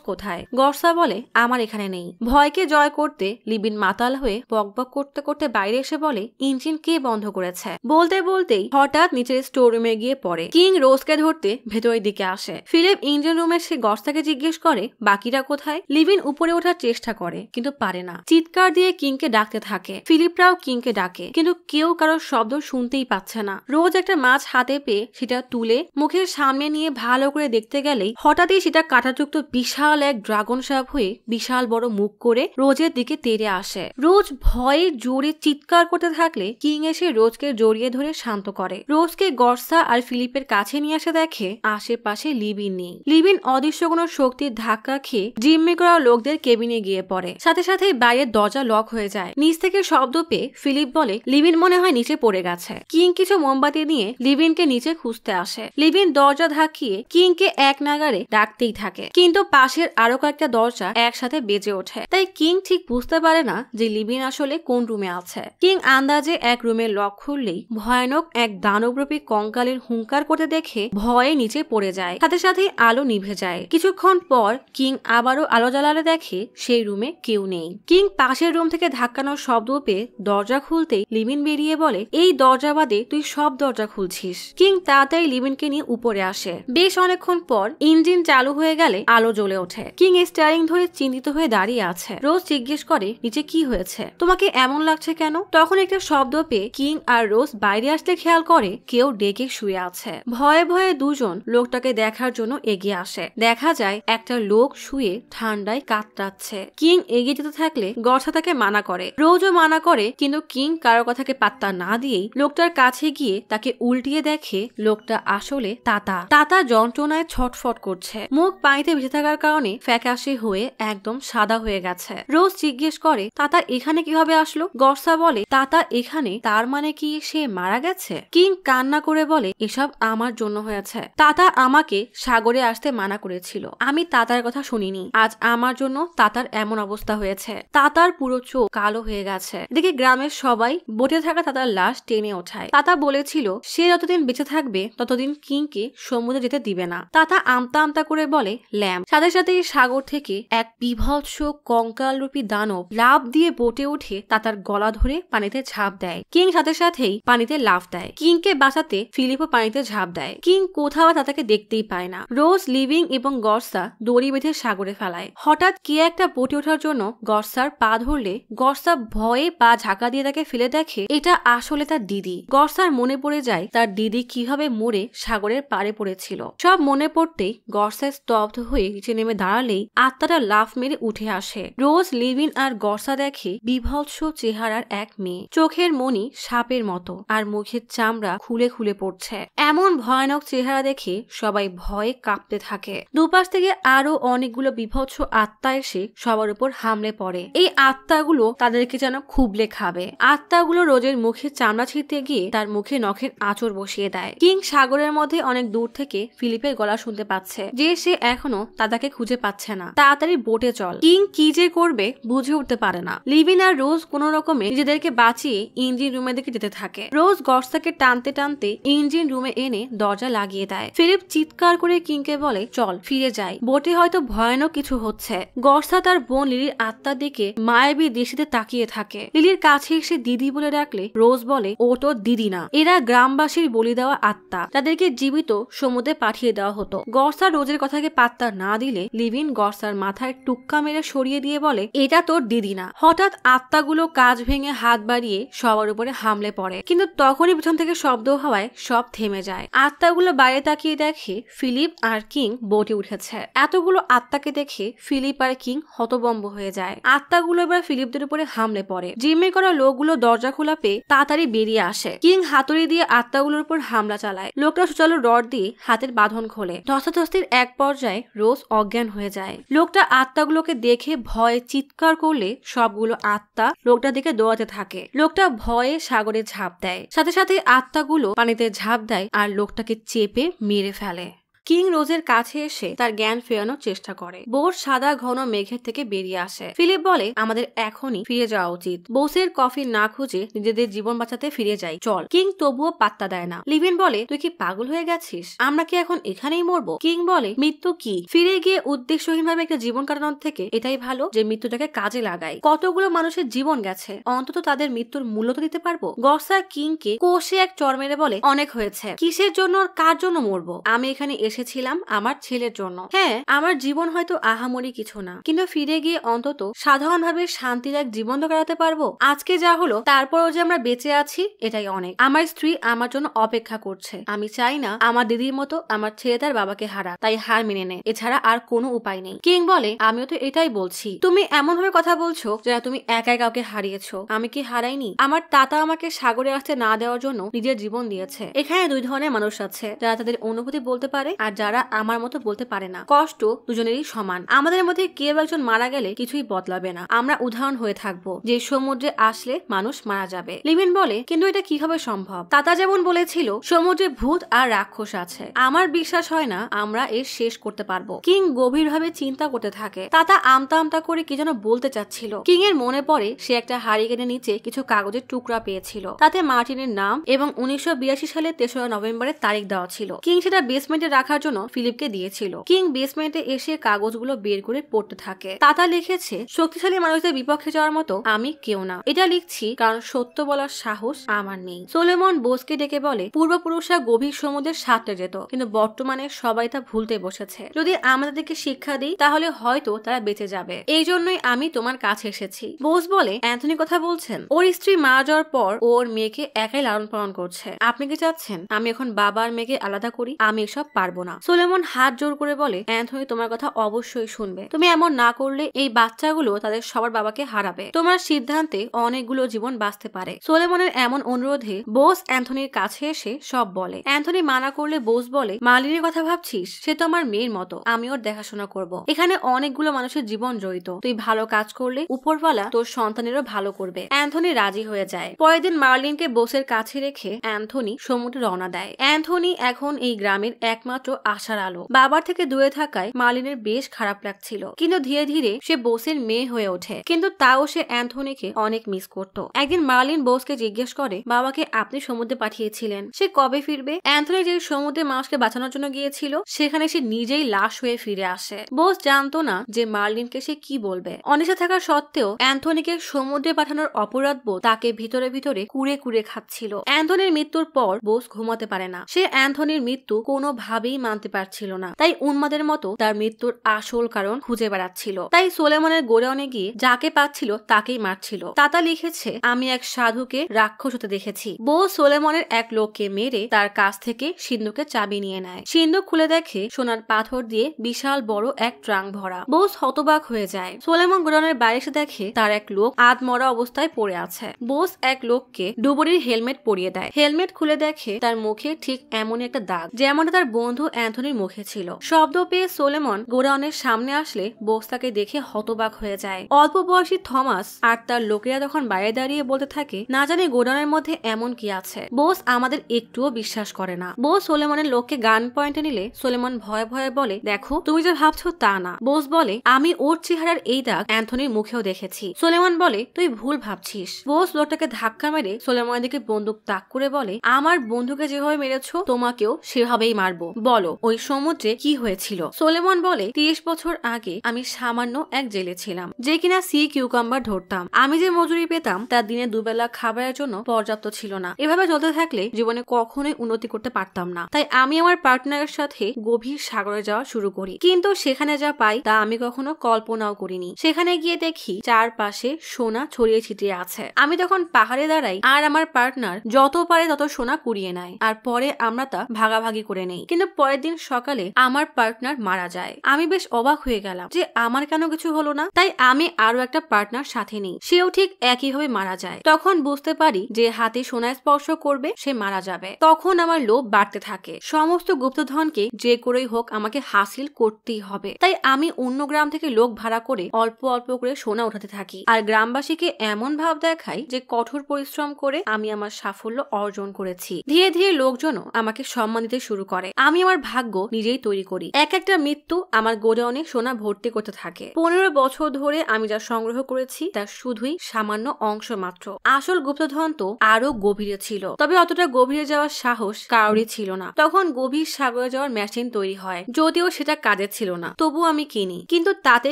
কোথায়? গর্সা বলে আমার এখানে নেই। ভয়কে জয় করতে লিবিন মাতাল হয়ে বকবক করতে করতে বাইরে এসে বলে ইঞ্জিন কে বন্ধ করেছে? বলতে বলতেই হঠাৎ নিচের স্টোর রুমে গিয়ে পড়ে। কিং রোজকে ধরতে ভেতরের দিকে আসে। ফিলিপ ইঞ্জিন রুমে সে গর্সাকে জিজ্ঞেস করে বাকিরা কোথায়? লিবিন উপরে ওঠার চেষ্টা করে কিন্তু পারে না। চিৎকার দিয়ে কিংকে ডাকতে থাকে। ফিলিপরাও কিংকে ডাকে কিন্তু কেউ কারোর শব্দ শুনতেই পাচ্ছে না। রোজ একটা মাছ হাতে পেয়ে সেটা তুলে মুখের সামনে নিয়ে ভালো করে দেখতে গেলেই হঠাৎই সেটা কাঁটাযুক্ত বিশাল এক ড্রাগন সাপ হয়ে বিশাল বড় মুখ করে রোজের দিকে তেড়ে আসে। রোজ ভয়ে জোরে চিৎকার করতে থাকলে কিং এসে রোজকে জড়িয়ে ধরে শান্ত করে। রোজকে গর্সা আর ফিলিপের কাছে নিয়ে আসে দেখে আশেপাশে লিবিন নেই। লিবিন অদৃশ্য কোনো শক্তির ধাক্কা খেয়ে জিম্মি করা লোকদের কেবিনে গিয়ে পড়ে। সাথে সাথে বাইরের দরজা লক হয়ে যায়। নিচ থেকে শব্দ পেয়ে ফিলিপ বলে লিবিন মনে হয় নিচে পড়ে গেছে। কিং কিছু মোমবাতি নিয়ে লিবিনকে নিচে খুঁজতে আসে। লিবিন দরজা ধাক্কিয়ে কিংকে এক নাগারে ডাকতেই থাকে, কিন্তু পাশের আরো কয়েকটা দরজা একসাথে বেজে ওঠে। তাই কিং ঠিক বুঝতে পারে না যে লিবিন আসলে কোন রুমে আছে। কিং আন্দাজে এক রুমের লক খুললেই ভয়ানক এক দানবরূপী কঙ্কালের হুঙ্কার করতে দেখে ভয়ে নিচে পড়ে যায়। সাথে সাথে আলো নিভে যায়। কিছুক্ষণ পর কিং আবারও আলো জ্বালালে দেখে সেই রুমে কেউ নেই। কিং পাশের রুম থেকে ধাক্কানোর শব্দ পেয়ে দরজা খুলতেই লিবিন বেরিয়ে বলে এই দরজা বাদে তুই সব দরজা খুলছিস। কিং তাড়াতাড়ি লিবিনকে নিয়ে উপরে আসে। বেশ অনেকক্ষণ পর ইঞ্জিন চালু হয়ে গেলে আলো জ্বলে ওঠে। কিং স্টিয়ারিং ধরে চিন্তিত হয়ে দাঁড়িয়ে আছে। রোজ জিজ্ঞেস করে নিচে কি হয়েছে, তোমাকে এমন লাগছে কেন? তখন একটা শব্দ পেয়ে কিং আর রোজ বাইরে আসতে খেয়াল করে কেউ ডেকে শুয়ে আছে। ভয়ে ভয়ে দুজন লোকটাকে দেখার জন্য এগিয়ে আসে। দেখা যায় একটা লোক শুয়ে ঠান্ডায় কাতরাচ্ছে। কিং এগিয়ে যেতে থাকলে গর্সা তাকে মানা করে। রোজও মানা করে, কিন্তু কিং কারো কথাকে পাত্তা না দিয়েই লোকটার কাছে গিয়ে তাকে উল্টিয়ে দেখে লোকটা আসলে তাতা। তাতা যন্ত্রণায় ছটফট করছে। মুখ পানিতে ভেসে থাকার কারণে ফ্যাকাশে হয়ে একদম সাদা হয়ে গেছে। রোজ জিজ্ঞেস করে তাতা এখানে কিভাবে আসলো? গর্সা বলে তাতা এখানে, তার মানে কি সে মারা গেছে? কিং কান্না করে বলে এসব আমার জন্য হয়েছে। তাতা আমাকে সাগরে আসতে মানা করেছিল, আমি তাতার কথা শুনিনি। আজ আমার জন্য তাতার এমন অবস্থা হয়েছে। তাতার পুরো চোখ কালো হয়ে গেছে। এদিকে গ্রামের সবাই বোটে থাকা তাতার লাশ টেনে ওঠায়। তাতা বলেছিল সে যতদিন বেঁচে থাকবে ততদিন কিংকে সমুদ্রে যেতে দিবে না। তাতা আমতা আমতা করে বলে ল্যাম্প। সাথে সাথে সাগর থেকে এক বিভৎস কঙ্কাল রূপী দানব লাফ দিয়ে বোটে উঠে তাতার গলা ধরে পানিতে ঝাঁপ দেয়। কিং সাথে সাথেই পানিতে লাফ দেয়। কিংকে বাঁচাতে ফিলিপও উপর পানিতে ঝাঁপ দেয়। কিং কোথাও তাকে দেখতেই পায় না। রোজ, লিভিং এবং গর্সা দড়ি বেঁধে সাগরে ফেলায়। হঠাৎ কে একটা বোটে ওঠার জন্য গর্সার পা ধরলে গর্সা ভয়ে পা ঝাঁকা দিয়ে তাকে ফেলে দেখে এটা আসলে তার দিদি। গর্সার মনে পড়ে যায় তার দিদি কিভাবে মরে সাগরের পাড়ে পড়েছিল। সব মনে পড়তেই গর্সা স্তব্ধ হয়ে নিচে নেমে দাঁড়ালেই আত্মাটা লাফ মেরে উঠে আসে। রোজ, লিভিন আর গর্সা দেখে বিভৎস চেহারার এক মেয়ে, চোখের মণি সাপের মতো আর মুখের চামড়া খুলে খুলে পড়ছে। এমন ভয়ানক চেহারা দেখে সবাই ভয়ে কাঁপতে থাকে। দুপাশ থেকে আরো অনেকগুলো বিভৎস আত্মা এসে সবার উপর হামলে পড়ে। এই আত্মাগুলো তাদেরকে যেন খুবলে খাবে। আত্মাগুলো রোজের মুখে চামড়া ছিঁড়তে গিয়ে তার মুখে নখের আঁচড় বসিয়ে দেয়। কিং সাগরের মধ্যে অনেক দূর থেকে ফিলিপের গলা শুনতে পাচ্ছে যে সে এখনো দাদাকে খুঁজে পাচ্ছে না। তাড়াতাড়ি বোটে চল। কিং কি যে করবে বুঝে উঠতে পারে না। লিভিন আর রোজ কোন রকমে নিজেদেরকে বাঁচিয়ে ইঞ্জিন রুমের দিকে যেতে থাকে। রোজ গর্সাকে টানতে টানতে ইঞ্জিন রুমে এনে দরজা লাগিয়ে দেয়। ফিলিপ চিৎকার করে কিংকে বলে চল ফিরে যাই, বোটে হয়তো ভয়ানক কিছু হচ্ছে। গর্সা তার বোন লিলির আত্মার দিকে মায়াবী দৃষ্টিতে তাকিয়ে থাকে। লিলির কাছে এসে দিদি বলে ডাকলে রোজ বলে ও তো দিদি না, এরা গ্রামবাসীর বলি দেওয়া আত্মা, তাদেরকে জীবিত সমুদ্রে পাঠিয়ে দেওয়া হতো। গর্সা রোজের কথাকে পাত্তা না দিলে লিভিন গর্সার মাথায় টুক্কা মেরে সরিয়ে দিয়ে বলে এটা তোর দিদি না। হঠাৎ আত্মাগুলো কাজ ভেঙে হাত বাড়িয়ে সবার উপরে হামলে পড়ে, কিন্তু তখনই পিছন থেকে শব্দ হওয়ায় সব থেমে যায়। আত্মাগুলো বাইরে তাকিয়ে দেখে ফিলিপ আর কিং বোটে উঠেছে। এতগুলো আত্মাকে দেখে ফিলিপ আর কিং হতবম্ব হয়ে যায়। আত্মাগুলো এবার ফিলিপদের উপরে হামলে পড়ে। জিম্মি করা লোকগুলো দরজা খোলা পেয়ে তাড়াতাড়ি বেরিয়ে আসে। কিং হাতুড়ি দিয়ে আত্মাগুলোর উপর হামলা চালায়। লোকটা সুচালো রড দিয়ে হাতের বাঁধন খোলে। ধস্তাধস্তির এক পর্যায়ে রোজ অজ্ঞান হয়ে যায়। লোকটা আত্মাগুলোকে দেখে ভয়ে চিৎকার করলে সবগুলো আত্মা লোকটার দিকে দৌড়াতে থাকে। লোকটা ভয়ে সাগরে ঝাঁপ দেয়। সাথে সাথে আত্মাগুলো পানিতে ঝাঁপ দেয় আর লোকটাকে চেপে মেরে ফেলে। কিং রোজের কাছে এসে তার জ্ঞান ফেরানোর চেষ্টা করে। বোট সাদা ঘন মেঘের থেকে বেরিয়ে আসে। ফিলিপ বলে আমাদের এখনই ফিরে যাওয়া উচিত। বোসের কফি না খুঁজে নিজেদের জীবন বাঁচাতে ফিরে যাই চল। কিং তবুও পাত্তা দেয় না। লিভিন বলে তুই কি পাগল হয়ে গেছিস? আমরা কি এখন এখানেই মরবো? কিং বলে মৃত্যু কি? ফিরে গিয়ে উদ্দেশ্যহীনভাবে একটা জীবন কাটানোর থেকে এটাই ভালো যে মৃত্যুটাকে কাজে লাগাই। কতগুলো মানুষের জীবন গেছে, অন্তত তাদের মৃত্যুর মূল্য তো দিতে পারবো। গর্সা কিংকে কষে এক চড় মেরে বলে অনেক হয়েছে। কিসের জন্য কার জন্য মরবো? আমি এখানে এসেছিলাম আমার ছেলের জন্য। হ্যাঁ, আমার জীবন হয়তো আহামরি কিছু না, কিন্তু ফিরে গিয়ে অন্তত সাধারণভাবে শান্তির এক জীবন তো কাটাতে পারবো। আজকে যা হলো তারপরও যে আমরা বেঁচে আছি এটাই অনেক। আমার স্ত্রী আমার জন্য অপেক্ষা করছে। আমি চাই না আমার দিদির মতো আমার ছেলে তার বাবাকে হারা, তাই হার মেনে নে, এছাড়া আর কোনো উপায় নেই। কিং বলে আমিও তো এটাই বলছি। তুমি এমন ভাবে কথা বলছো যেন তুমি একাই কাউকে হারিয়েছো। আমি কি হারাইনি? আমার তাতা আমাকে সাগরে আসতে না দেওয়ার জন্য নিজের জীবন দিয়েছে। এখানে দুই ধরনের মানুষ আছে, যারা তাদের অনুভূতি বলতে পারে আর যারা আমার মতো বলতে পারে না। কষ্ট দুজনেরই সমান। আমাদের মধ্যে কেউ একজন মারা গেলে কিছুই বদলাবে না। আমরা উদাহরণ হয়ে থাকবো যে সমুদ্রে আসলে মানুষ মারা যাবে। লিভিন বলে কিন্তু এটা কিভাবে সম্ভব? তাতা যেমন বলেছিল সমুদ্রে ভূত আর রাক্ষস আছে। আমার বিশ্বাস হয় না আমরা এর শেষ করতে পারবো। কিং গভীরভাবে চিন্তা করতে থাকে। তাতা আমতা আমতা করে কি যেন বলতে চাচ্ছিল। কিং এর মনে পড়ে সে একটা হারিকেনের নিচে কিছু কাগজের টুকরা পেয়েছিল। তাতে মার্টিনের নাম এবং 1982 সালের 3রা নভেম্বরের তারিখ দেওয়া ছিল। কিং সেটা বেসমেন্টে রাখার জন্য ফিলিপকে দিয়েছিল। কিং বেসমেন্টে এসে কাগজগুলো বের করে পড়তে থাকে। তাতা লিখেছে শক্তিশালী মানুষদের বিপক্ষে যাওয়ার মতো আমি কেউ না। এটা লিখছি কারণ সত্য বলার সাহস আমার নেই। সোলোমন বোসকে ডেকে বলে পূর্বপুরুষরা গভীর সমুদ্রের সাঁতরে যেত, কিন্তু বর্তমানে সবাই তা ভুলতে বসেছে। যদি আমাদেরকে শিক্ষা দিই তাহলে হয়তো তারা বেঁচে যাবে। এই জন্যই আমি তোমার কাছে এসেছি। বোস বলে অ্যান্থনি কথা বলছেন? ওর স্ত্রী মারা যাওয়ার পর ওর মেয়েকে একাই লালন পালন করছে। আপনি কি চাচ্ছেন আমি এখন বাবা আর মেয়েকে আলাদা করি? আমি এসব পারবো না। সোলোমন হাত জোর করে বলে অ্যান্থনি তোমার কথা অবশ্যই শুনবে। তুমি এমন না করলে এই বাচ্চাগুলো তাদের সবার বাবাকে হারাবে। তোমার সিদ্ধান্তে অনেকগুলো জীবন বাঁচতে পারে। সোলোমনের এমন অনুরোধে বোস অ্যান্থনির কাছে এসে সব বলে। অ্যান্থনি মানা করলে বোস বলে মালিনীর কথা ভাবছিস? সে তো আমার মেয়ের মতো, আমি ওর দেখাশোনা করব। এখানে অনেকগুলো মানুষের জীবন জড়িত। তুই ভালো কাজ করলে উপরওয়ালা তোর সন্তানেরও ভালো করবে। অ্যান্থনি রাজি হয়ে যায়। পরের দিন মার্লিনকে বোসের কাছে রেখে অ্যান্থনি সমুদ্রে রওনা দেয়। অ্যান্থনি এখন এই গ্রামের একমাত্র আশার আলো। বাবার থেকে দূরে থাকায় মার্লিনের বেশ খারাপ লাগছিল, কিন্তু ধীরে ধীরে সে বোসের মেয়ে হয়ে ওঠে। কিন্তু তাও সে অ্যান্থনিকে অনেক মিস করত। একদিন মার্লিন বোসকে জিজ্ঞেস করে, বাবাকে আপনি সমুদ্রে পাঠিয়েছিলেন, সে কবে ফিরবে? অ্যান্থনি যে সমুদ্রে মানুষকে বাঁচানোর জন্য গিয়েছিল সেখানে সে নিজেই লাশ হয়ে ফিরে আসে। বোস জানতো না যে মার্লিনকে সে কি বলবে। অনিচ্ছা থাকা সত্ত্বেও অ্যান্থনিকে সমুদ্রে পাঠানোর অপরাধ বোধ তাকে ভিতরে ভিতরে কুড়ে কুড়ে খাচ্ছিল। অ্যান্থনির মৃত্যুর পর বোস ঘুমাতে পারে না। সে অ্যান্থনির মৃত্যু কোনোভাবেই মানতে পারছিল না, তাই উন্মাদের মতো তার মৃত্যুর আসল কারণ খুঁজে বেড়াচ্ছিল। তাই সোলেমনের গোডাউনে গিয়ে যাকে পাচ্ছিল তাকেই মারছিল। তাতা লিখেছে, আমি এক সাধুকে রাক্ষস হতে দেখেছি। বোস সোলেমনের এক লোককে মেরে তার কাছ থেকে সিন্ধুকের চাবি নিয়ে নেয়। সিন্ধুক খুলে দেখে সোনার পাথর দিয়ে বিশাল বড় এক ট্রাঙ্ক ভরা। বোস হতবাক হয়ে যায়। সোলেমন গোডাউনের বাইরে এসে দেখে তার এক লোক আধমরা অবস্থায় পড়ে আছে। বোস এক লোককে ডুবুরির হেলমেট পরিয়ে দেয়। হেলমেট খুলে দেখে তার মুখে ঠিক এমন একটা দাগ যেমনটা তার বন্ধু অ্যান্থনির মুখে ছিল। শব্দ পেয়ে সোলেমন গোডাউনের সামনে আসলে বোস তাকে দেখে হতবাক হয়ে যায়। অল্প বয়সী থমাস আর তার লোকেরা তখন বাইরে দাঁড়িয়ে বলতে থাকে, না জানি গোডাউনের মধ্যে এমন কি আছে। বোস আমাদের একটুও বিশ্বাস করে না। বোস সোলেমনের লোককে গান পয়েন্টে নিলে সোলেমন ভয়ে ভয়ে বলে, দেখো তুমি যা ভাবছো তা না। বোস বলে, আমি ওর চেহারার এই দাগ অ্যান্থনির মুখেও দেখেছি। সোলেমন বলে, তুই ভুল ভাবছিস। বোস লোকটাকে ধাক্কা মেরে সোলেমনের দিকে বন্দুক তাক করে বলে, আমার বন্ধুকে যেভাবে মেরেছো তোমাকেও সেভাবেই মারবো। বলো ওই সমুদ্রে কি হয়েছিল? সোলেমন বলে, 30 বছর আগে আমি সামান্য এক জেলে ছিলাম যে কিনা সি কিউকাম্বার ধরতাম। আমি যে মজুরি পেতাম তার দিনে দুবেলা খাবারের জন্য পর্যাপ্ত ছিল না। এভাবে চলতে থাকলে জীবনে কখনোই উন্নতি করতে পারতাম না। তাই আমি আমার পার্টনারের সাথে গভীর সাগরে যাওয়া শুরু করি, কিন্তু সেখানে যা পাই তা আমি কখনো কল্পনাও করিনি। সেখানে গিয়ে দেখি চারপাশে সোনা ছড়িয়ে ছিটিয়ে আছে। আমি তখন পাহাড়ে দাঁড়াই আর আমার পার্টনার যত পারে তত সোনা কুড়িয়ে নেয়, আর পরে আমরা তা ভাগাভাগি করে নেই। কিন্তু পরের দিন সকালে আমার পার্টনার মারা যায়। আমি বেশ অবাক হয়ে গেলাম যে আমার কেন কিছু হলো না। তাই আমি আরো একটা পার্টনার সাথে নিই, সেও ঠিক একইভাবে মারা যায়। তখন বুঝতে পারি যে হাতে সোনায় স্পর্শ করবে সে মারা যাবে। তখন আমার লোভ বাড়তে থাকে। সমস্ত গুপ্তধনকে যে করেই হোক আমাকে হাসিল করতেই হবে। তাই আমি অন্য গ্রাম থেকে লোক ভাড়া করে অল্প অল্প করে সোনা উঠাতে থাকি আর গ্রামবাসীকে এমন ভাব দেখাই যে কঠোর পরিশ্রম করে আমি আমার সাফল্য অর্জন করেছি। ধীরে ধীরে লোকজনও আমাকে সম্মান দিতে শুরু করে। আমি আমার ভাগ্য নিজেই তৈরি করি। এক একটা মৃত্যু আমার গোডাউনে সোনা ভর্তি করতে থাকে। 15 বছর ধরে আমি যা সংগ্রহ করেছি তা শুধুই সামান্য অংশ মাত্র। আসল গুপ্তধন তো আরো গভীরে ছিল, তবে অতটা গভীরে যাওয়ার সাহস কারোরই ছিল না। তখন গভীর সাগরে যাওয়ার মেশিন তৈরি হয়, যদিও সেটা কাজের ছিল না, তবু আমি কিনি, কিন্তু তাতে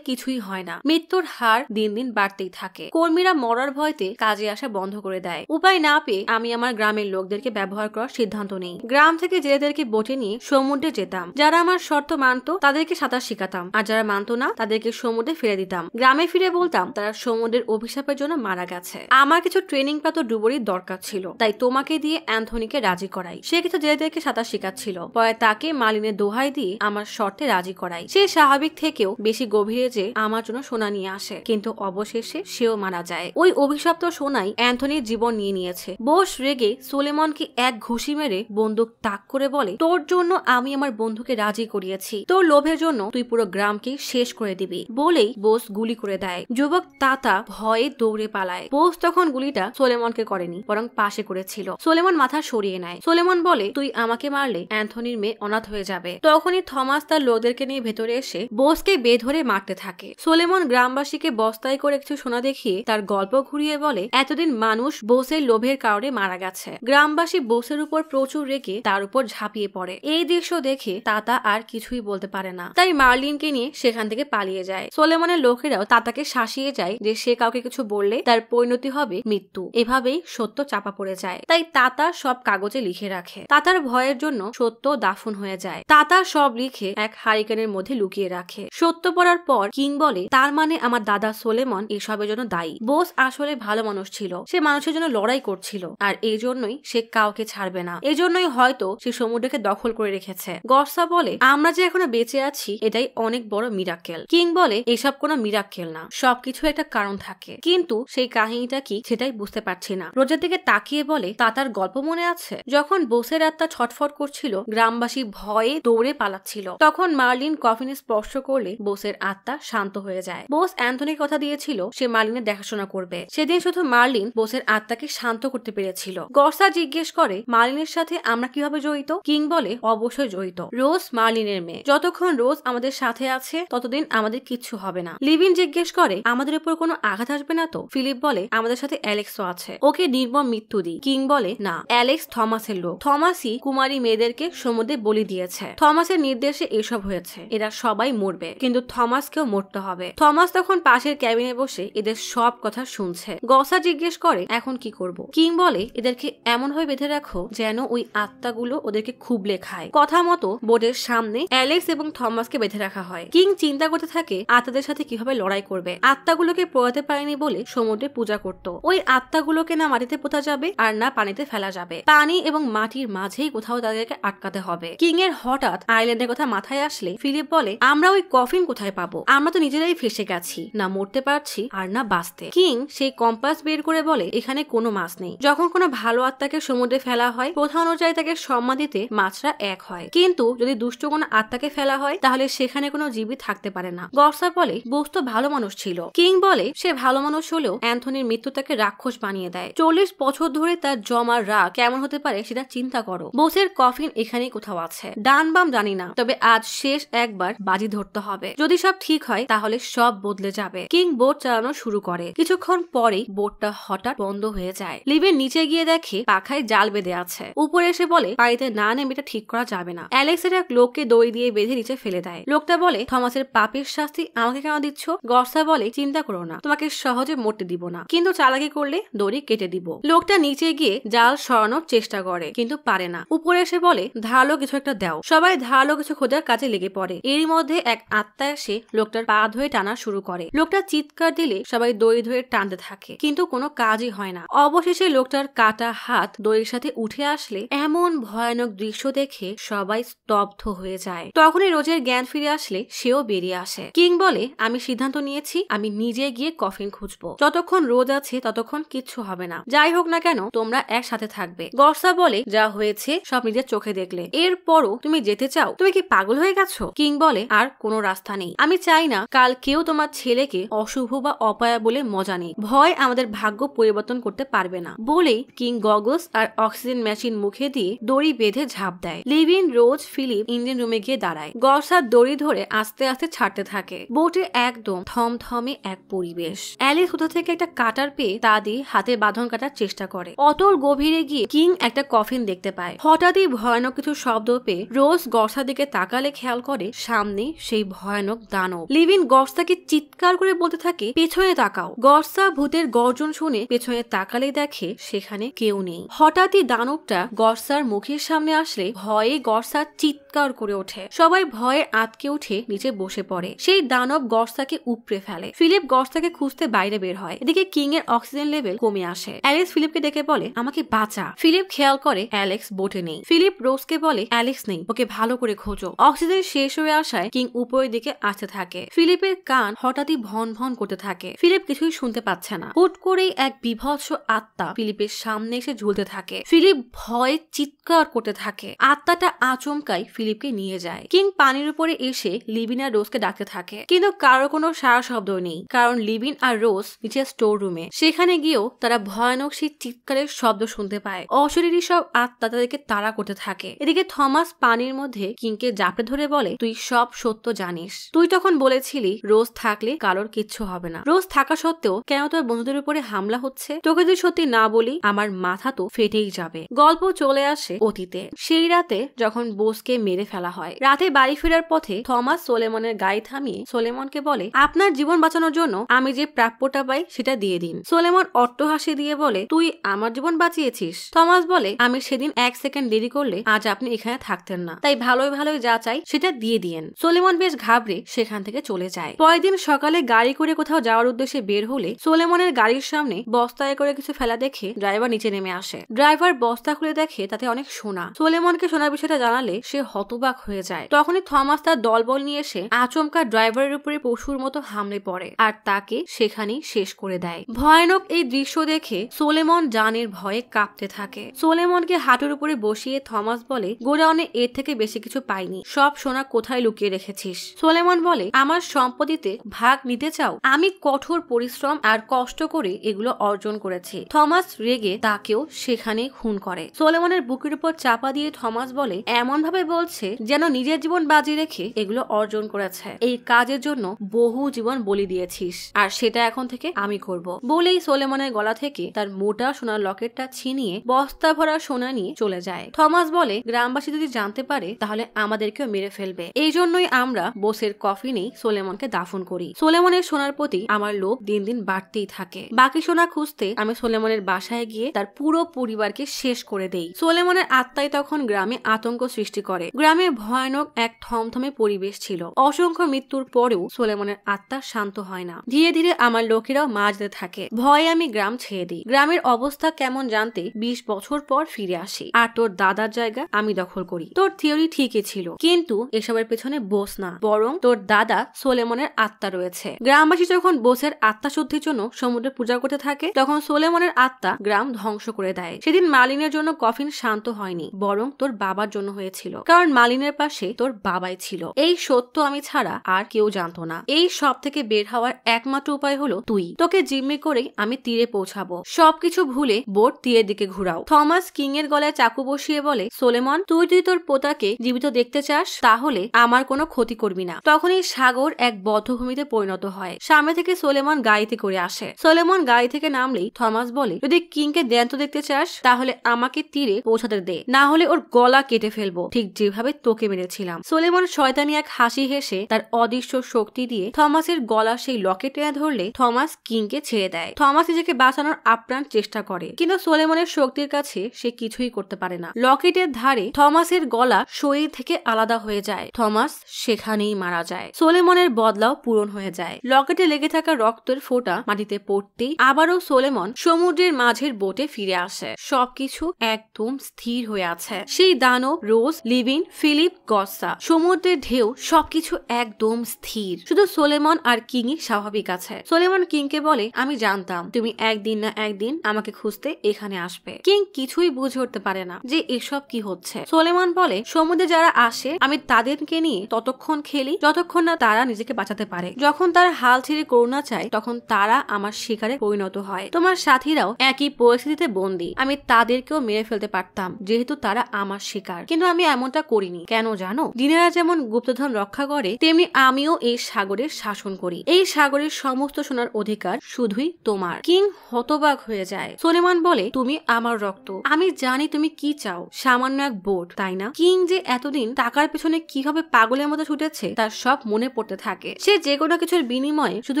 কিছুই হয় না। মৃত্যুর হার দিন দিন বাড়তেই থাকে। কর্মীরা মরার ভয়তে কাজে আসা বন্ধ করে দেয়। উপায় না পেয়ে আমি আমার গ্রামের লোকদেরকে ব্যবহার করার সিদ্ধান্ত নেই। গ্রাম থেকে জেলেদেরকে বোটে নিয়ে সমুদ্রে যেতাম। যারা আমার শর্ত মানত তাদেরকে সাঁতার শেখাতাম, আর যারা মানত না তাদেরকে সমুদ্রে ফিরে দিতাম। গ্রামে ফিরে বলতাম তারা সমুদ্রের অভিশাপের জন্য মারা গেছে। আমার কিছু ট্রেনিং প্রাপ্ত ডুবুরির দরকার ছিল, তাই তোমাকে দিয়ে অ্যান্থনিকে রাজি করাই। সে কিছু জেলেদেরকে সাঁতার শেখাচ্ছিল। পরে তাকে মার্লিনের দোহাই দিয়ে আমার শর্তে রাজি করাই। সে স্বাভাবিক থেকেও বেশি গভীরে যে আমার জন্য সোনা নিয়ে আসে, কিন্তু অবশেষে সেও মারা যায়। ওই অভিশপ্ত সোনাই অ্যান্থনির জীবন নিয়ে নিয়েছে। বোস রেগে সোলেমনকে এক ঘুষি মেরে বন্দুক তাক করে বলে, তোর জন্য আমি আমার বন্ধুকে রাজি করিয়েছি, তোর লোভের জন্য তুই পুরো গ্রামকে শেষ করে দিবি। বলেই বোস গুলি করে দেয়। যুবক তাতা ভয়ে দৌড়ে পালায়। বোস তখন গুলিটা সোলেমনকে করেনি, বরং পাশে করেছিল। সোলেমন মাথা সরিয়ে নেয়। সোলেমন বলে, তুই আমাকে মারলে অ্যান্থনির মেয়ে অনাথ হয়ে যাবে। তখনই থমাস তার লোকদেরকে নিয়ে ভেতরে এসে বোসকে বেধরে মারতে থাকে। সোলেমন গ্রামবাসীকে বস্তায় করে কিছু সোনা দেখিয়ে তার গল্প ঘুরিয়ে বলে, এতদিন মানুষ বোসের লোভের কারণে মারা গেছে। গ্রামবাসী বোসের উপর প্রচুর রেগে তার উপর ঝাঁপিয়ে পড়ে। এই দৃশ্য দেখে তাতা আর কিছুই বলতে পারে না, তাই মার্লিনকে নিয়ে সেখান থেকে পালিয়ে যায়। সোলেমনের লোকেরাও তাতাকে শাসিয়ে যায় যে সে কাউকে কিছু বললে তার পরিণতি হবে মৃত্যু। এভাবেই সত্য চাপা পড়ে যায়। তাই তাতা সব কাগজে লিখে রাখে। তাতার ভয়ের জন্য সত্য দাফন হয়ে যায়। তাতা সব লিখে এক হারিকেনের মধ্যে লুকিয়ে রাখে। সত্য পড়ার পর কিং বলে, তার মানে আমার দাদা সোলেমন এসবের জন্য দায়ী। বোস আসলে ভালো মানুষ ছিল, সে মানুষের জন্য লড়াই করছিল, আর এই জন্যই সে কাউকে ছাড়বে না। এজন্যই হয়তো সে সমুদ্রকে দখল করে রেখেছে। গর্সা বলে, আমরা যে এখনো বেঁচে আছি এটাই অনেক বড় মিরাক্কেল। কিং বলে, এসব কোনো মিরাক্কেল না, সবকিছু একটা কারণ থাকে, কিন্তু সেই কাহিনীটা কি সেটাই বুঝতে পারছি না। রোজের দিকে তাকিয়ে বলে, তাতার গল্প মনে আছে? যখন বোসের আত্মা ছটফট করছিল, গ্রামবাসী ভয়ে দৌড়ে পালাচ্ছিল, তখন মার্লিন কফিনে স্পর্শ করলে বোসের আত্মা শান্ত হয়ে যায়। বোস অ্যান্থনির কথা দিয়েছিল সে মার্লিনের দেখাশোনা করবে। সেদিন শুধু মার্লিন বোসের আত্মাকে শান্ত করতে পেরেছিল। গর্সা জিজ্ঞেস করে, মার্লিনের সাথে আমরা কিভাবে জড়িত? কিং বলে, অবশ্য অবশ্যই জড়িত। রোজ মার্লিনের মেয়ে। যতক্ষণ রোজ আমাদের সাথে আছে ততদিন আমাদের কিচ্ছু হবে না। লিভিন জিজ্ঞেস করে আমাদের উপর কোনো আঘাত আসবে না তো? ফিলিপ বলে আমাদের সাথে অ্যালেক্সও আছে, ওকে নির্মম মৃত্যু দিই। কিং বলে না, অ্যালেক্স থমাসের লোক। থমাসই কুমারী মেয়েদেরকে সমুদ্রে বলি দিয়েছে। থমাসের নির্দেশে এসব হয়েছে। এরা সবাই মরবে, কিন্তু থমাসকেও মরতে হবে। থমাস তখন পাশের ক্যাবিনে বসে এদের সব কথা শুনছে। গসা জিজ্ঞেস করে এখন কি করব? কিং বলে এদেরকে এমন ভাবে বেঁধে রাখো যেন ওই আত্মাগুলো ওদেরকে খুবলে খায়। কথা মতো বোর্ডের সামনে অ্যালেক্স এবং থমাসকে বেঁধে রাখা হয়। কিং চিন্তা করতে থাকে আত্মাদের সাথে কিভাবে লড়াই করবে। আত্মাগুলোকে পোড়াতে পারেনি বলে সমুদ্রে পূজা করত। ওই আত্মাগুলোকে না মাটিতে পোতা যাবে আর না পানিতে ফেলা যাবে। পানি এবং মাটির মাঝেই কোথাও তাদেরকে আটকাতে হবে। কিং এর হঠাৎ আইল্যান্ডের কথা মাথায় আসলে ফিলিপ বলে আমরা ওই কফিন কোথায় পাবো? আমরা তো নিজেরাই ফেসে গেছি, না মরতে পারছি আর না বাঁচতে। কিং সেই কম্পাস বের করে বলে এখানে কোনো মাছ নেই। যখন কোনো ভালো আত্মাকে সমুদ্রে ফেলা হয় প্রথা অনুযায়ী তাকে সম্মান দিতে মাছরা এক হয়, কিন্তু যদি দুষ্ট কোনো আত্মাকে ফেলা হয় তাহলে সেখানে কোনো জীবই থাকতে পারে না। গর্সা বলে বোস তো ভালো মানুষ ছিল। কিং বলে সে ভালো মানুষ হলেও অ্যান্থনির মৃত্যু তাকে রাক্ষস বানিয়ে দেয়। 40 বছর ধরে তার জমা রাগ কেমন হতে পারে সেটা চিন্তা করো। বোসের কফিন এখানেই কোথাও আছে, ডান বাম জানি না, তবে আজ শেষ একবার বাজি ধরতে হবে। যদি সব ঠিক হয় তাহলে সব বদলে যাবে। কিং বোট চালানো শুরু করে। কিছুক্ষণ পরেই বোটটা হঠাৎ বন্ধ হয়ে যায়। লিভেন নিচে গিয়ে দেখে পাখায় জাল বেঁধে আছে। উপরে এসে বলে পানিতে না নেমে এটা ঠিক করা যাবে না। অ্যালেক্সের এক লোককে দড়ি দিয়ে বেঁধে নিচে ফেলে দেয়। লোকটা বলে থমাসের পাপের শাস্তি আমাকে কেন দিচ্ছ? গর্সা বলে চিন্তা করো না, তোমাকে সহজে মরতে দিব না, কিন্তু চালাকি করলে দড়ি কেটে দিব। লোকটা নিচে গিয়ে জাল সরানোর চেষ্টা করে কিন্তু পারে না। উপরে এসে বলে ধারালো কিছু একটা দাও। সবাই ধারালো কিছু খোঁজার কাজে লেগে পড়ে। এরই মধ্যে এক আত্মা এসে লোকটার পা ধরে টানা শুরু করে। লোকটা চিৎকার দিলে সবাই দড়ি ধরে টানতে থাকে, কিন্তু কোনো কাজই হয় না। অবশেষে লোকটার কাটা হাত দড়ির সাথে উঠে আসলে এমন ভয়ানক দৃশ্য দেখে সবাই স্তব্ধ হয়ে যায়। তখনই রোজের জ্ঞান ফিরে আসলে সেও বেরিয়ে আসে। কিং বলে আমি সিদ্ধান্ত নিয়েছি, আমি নিজে গিয়ে কফিন খুঁজবো। যতক্ষণ রোজ আছে ততক্ষণ কিচ্ছু হবে না। যাই হোক না কেন তোমরা একসাথে থাকবে। গর্সা বলে যা হয়েছে সব নিজের চোখে দেখলে, এরপরও তুমি যেতে চাও? তুমি কি পাগল হয়ে গেছো? কিং বলে আর কোনো রাস্তা নেই। আমি চাই না কাল কেউ তোমার ছেলেকে অশুভ বা অপায়া বলে মজা নেই। ভয় আমাদের ভাগ্য পরিবর্তন করতে পারবে না। বলেই কিং গগলস আর অক্সিজেন মেশিন মুখে দিয়ে দড়ি বেঁধে ঝাঁপ দেয়। লিভিন, রোজ, ফিলিপ ইঞ্জিন রুমে গিয়ে দাঁড়ায়। গর্সা দড়ি ধরে আস্তে আস্তে ছাড়তে থাকে। বোটে একদম থমথমে এক পরিবেশ। অ্যালিস কোথা থেকে একটা কাটার পেয়ে তা দিয়ে হাতে বাঁধন কাটার চেষ্টা করে। অতল গভীরে গিয়ে কিং একটা কফিন দেখতে পায়। হঠাৎই ভয়ানক কিছু শব্দ পেয়ে রোজ গর্সার দিকে তাকালে খেয়াল করে সামনে সেই ভয়ানক দানব। লিভিন গর্সাকে চিৎকার করে বলতে থাকে পেছনে তাকাও। গর্সা ভূতের গর্জন শুনে পেছনে তাকালে দেখে সেখানে কেউ নেই। হঠাৎই দানবটা গর্সার মুখের সামনে আসলে ভয়ে গর্সা চিৎকার করে ওঠে। সবাই ভয়ে আটকে উঠে নিচে বসে পড়ে। সেই দানব গর্সাকে উপড়ে ফেলে। ফিলিপ গর্সাকে খুঁজতে বাইরে বের হয়। এদিকে কিং এর অক্সিজেন লেভেল কমে আসে। অ্যালেক্স ফিলিপকে ডেকে বলে আমাকে বাঁচা। ফিলিপ খেয়াল করে অ্যালেক্স বোটে নেই। ফিলিপ রোজকে বলে অ্যালেক্স নেই, ওকে ভালো করে খোঁজো। অক্সিজেন শেষ হয়ে আসায় কিং উপরের দিকে আসতে থাকে। ফিলিপের কান হঠাৎই ভন ভন করতে থাকে। ফিলিপ কিছুই শুনতে পাচ্ছে না। হুট করেই এক বিভৎস আত্মা ফিলিপের সামনে এসে ঝুলতে থাকে। ফিলিপ ভয়ে চিৎকার করতে থাকে। আত্মাটা আচমকাই ফিলিপকে নিয়ে যায়। কিং পানির উপরে এসে লিভিন আর রোজকে ডাকতে থাকে, কিন্তু কারো কোনো সাড়া শব্দ নেই, কারণ লিভিন আর রোজ নিচে স্টোর রুমে। সেখানে গিয়েও তারা ভয়ানক সেই চিৎকারের শব্দ শুনতে পায়। অশরীরী সব আত্মা তাদেরকে তাড়া করতে থাকে। এদিকে থমাস পানির মধ্যে কিংকে জাপটে ধরে বলে তুই সব সত্য জানিস। তুই তখন বলেছিলি রোজ থাকলে কারোর কিচ্ছু হবে না। রোজ থাকা সত্ত্বেও কেন তোর বন্ধুদের উপরে হামলা হচ্ছে? তোকে যদি সত্যি না বলি আমার মাথা তো ফেটেই যাবে। গল্প চলে আসে অতীতে। সেই রাতে যখন বোসকে মেরে ফেলা হয়। রাতে বাড়ি ফেরার পথে থমাস সোলেমনের গাড়ি থামিয়ে সোলেমনকে বলে আপনার জীবন বাঁচানোর জন্য আমি যে প্রাপ্যটা পাই সেটা দিয়ে দিন। সোলেমন অট্টহাসি দিয়ে বলে তুই আমার জীবন বাঁচিয়েছিস। থমাস বলে আমি সেদিন 1 সেকেন্ড দেরি করলে আজ আপনি এখানে থাকতেন না, তাই ভালোই ভালোই যা চাই সেটা দিয়ে দিয়েন। সোলেমন বেশ ঘাবড়ে সেখান থেকে চলে যায়। পরের দিন সকালে গাড়ি করে কোথাও যাওয়ার উদ্দেশ্যে বের হলে সোলেমনের গাড়ির সামনে বস্তায় করে কিছু ফেলা দেখে ড্রাইভার নিচে নেমে আসে। ড্রাইভার বস্তা খুলে দেখে তাতে অনেক সোনা। সোলেমনকে সোনার বিষয়টা জানালে সে হতবাক হয়ে যায়। তখনই থমাস তার দলবল নিয়ে এসে আচমকা ড্রাইভারের উপরে পশুর মতো হামলে পড়ে আর তাকে সেখানেই শেষ করে দেয়। ভয়ানক এই দৃশ্য দেখে সোলেমন জানের ভয়ে কাঁপতে থাকে। সোলেমনকে হাঁটুর উপরে বসিয়ে থমাস বলে গোডাউনে এর থেকে বেশি কিছু পাইনি, সব সোনা কোথায় লুকিয়ে রেখেছিস? সোলেমন বলে আমার সম্পত্তিতে ভাগ নিতে চাও? আমি কঠোর পরিশ্রম আর কষ্ট করে এগুলো অর্জন করেছি। থমাস রেগে তাকেও সেখানে খুন করে। সোলেমনের বুকের উপর চাপা দিয়ে থমাস বলে এমন ভাবে বলছে যেন নিজের জীবন বাজি রেখে এগুলো অর্জন করেছে। এই কাজের জন্য বহু জীবন বলি দিয়েছিস, আর সেটা এখন থেকে আমি করব। বলেই সোলেমনের গলা থেকে তার মোটা সোনার লকেটটা ছিনিয়ে বস্তা ভরা সোনা নিয়ে চলে যায়। থমাস বলে, গ্রামবাসী যদি জানতে পারে তাহলে আমাদেরকেও মেরে ফেলবে, এই জন্যই আমরা বোসের কফিনেই সোলেমনকে দাফন করি। সোলেমনের সোনার প্রতি আমার লোভ দিন দিন বাড়তেই থাকে। বাকি সোনা খুঁজতে আমি সোলেমনের বাসায় গিয়ে তার পুরো পরিবারকে শেষ করে দেই। সোলেমনের আত্মাই তখন গ্রামে আতঙ্ক সৃষ্টি করে। গ্রামে ভয়ানক এক থমথমে পরিবেশ ছিল। অসংখ্য মৃত্যুর পরেও সোলেমনের আত্মা শান্ত হয় না। ধীরে ধীরে আমার লোকেরাও মাজতে থাকে। ভয়ে আমি গ্রাম ছেড়ে দিই। গ্রামের অবস্থা কেমন জানতে 20 বছর পর ফিরে আসি, আর তোর দাদার জায়গা আমি দখল করি। তোর থিওরি ঠিকই ছিল, কিন্তু এসবের পেছনে বোস না, বরং তোর দাদা সোলেমনের আত্মা রয়েছে। গ্রামবাসী যখন বোসের আত্মা শুদ্ধির জন্য সমুদ্রে পূজা করতে থাকে, তখন সোলেমনের আত্মা গ্রাম ধ্বংস করে দেয়। সেদিন মালিনের জন্য কফিন শান্ত হয়নি, বরং তোর বাবার জন্য হয়েছিল, কারণ মালিনের পাশে তোর বাবাই ছিল। এই সত্য আমি ছাড়া আর কেউ জানতো না। এই সব থেকে বের হওয়ার একমাত্র উপায় হলো তুই। তোকে জিম্মি করেই আমি তীরে পৌঁছাবো। সবকিছু ভুলে বোট তীরের দিকে ঘুরাও। থমাস কিং এর গলায় চাকু বসিয়ে বলে, সোলেমন, তুই তোর পোতাকে জীবিত দেখতে চাস, তাহলে আমার কোনো ক্ষতি করবি না। তখনই সাগর এক বদ্ধভূমিতে পরিণত হয়। সামনে থেকে সোলেমন গাড়িতে করে আসে। সোলেমন গাড়ি থেকে নামলেই থমাস বলে, যদি কিংকে জ্যান্ত দেখতে চাস তাহলে আমাকে তীরে পৌঁছাতে দে, না হলে ওর গলা কেটে ফেলবো, ঠিক যেভাবে তোকে মেরেছিলাম। সোলেমন শয়তানি এক হাসি হেসে তার অদৃশ্য শক্তি দিয়ে থমাসের গলা সেই লকেট টেনে ধরলে থমাস কিংকে ছেড়ে দেয়। থমাস নিজেকে বাঁচানোর আপ্রাণ চেষ্টা করে, কিন্তু সোলেমনের শক্তির কাছে সে কিছুই করতে পারে না। লকেটের ধারে থমাসের গলা শরীর থেকে আলাদা হয়ে যায়। থমাস সেখানেই মারা যায়। সোলেমনের বদলাও পূরণ হয়ে যায়। লকেটে লেগে থাকা রক্তের ফোঁটা মাটিতে পড়তেই আবারও সোলেমন সমুদ্রের মাঝের বোটে ফিরে আসে। সবকিছু একদম স্থির হয়ে আছে। সেই দানব, রোজ, লিভিন, ফিলিপ, গসা, সমুদ্রের ঢেউ, সবকিছু একদম স্থির। শুধু সোলেমন আর কিংই স্বাভাবিক আছে। সোলেমন কিংকে বলে, আমি জানতাম তুমি একদিন না একদিন আমাকে খুঁজতে এখানে আসবে। কিং কিছুই বুঝে উঠতে পারে না যে এসব কি হচ্ছে। সোলেমন বলে, সমুদ্রে যারা আসে আমি তাদেরকে নিয়ে ততক্ষণ খেলি যতক্ষণ না তারা নিজেকে বাঁচাতে পারে। যখন তারা হাল ছেড়ে করুণা চায় তখন তারা আমার শিকারে পরিণত হয়। তোমার সাথীরাও একই পরিস্থিতিতে বন্দী। আমি তাদেরকেও মেরে ফেলতে পারতাম যেহেতু তারা আমার শিকার, কিন্তু আমি এমনটা করিনি। কেন জানো? জিনেরা যেমন গুপ্তধন রক্ষা করে, তেমনি আমিও এই সাগরের শাসন করি। এই সাগরের সমস্ত সোনার অধিকার শুধুই তোমার। কিং হতবাক হয়ে যায়। সোলেমন বলে, তুমি আমার রক্ত, আমি জানি তুমি কি চাও, সামান্য এক বোট, তাই না? কিং যে এতদিন টাকার পেছনে কিভাবে পাগলের মতো ছুটেছে তার সব মনে পড়তে থাকে। সে যে কোনো কিছুর বিনিময়ে শুধু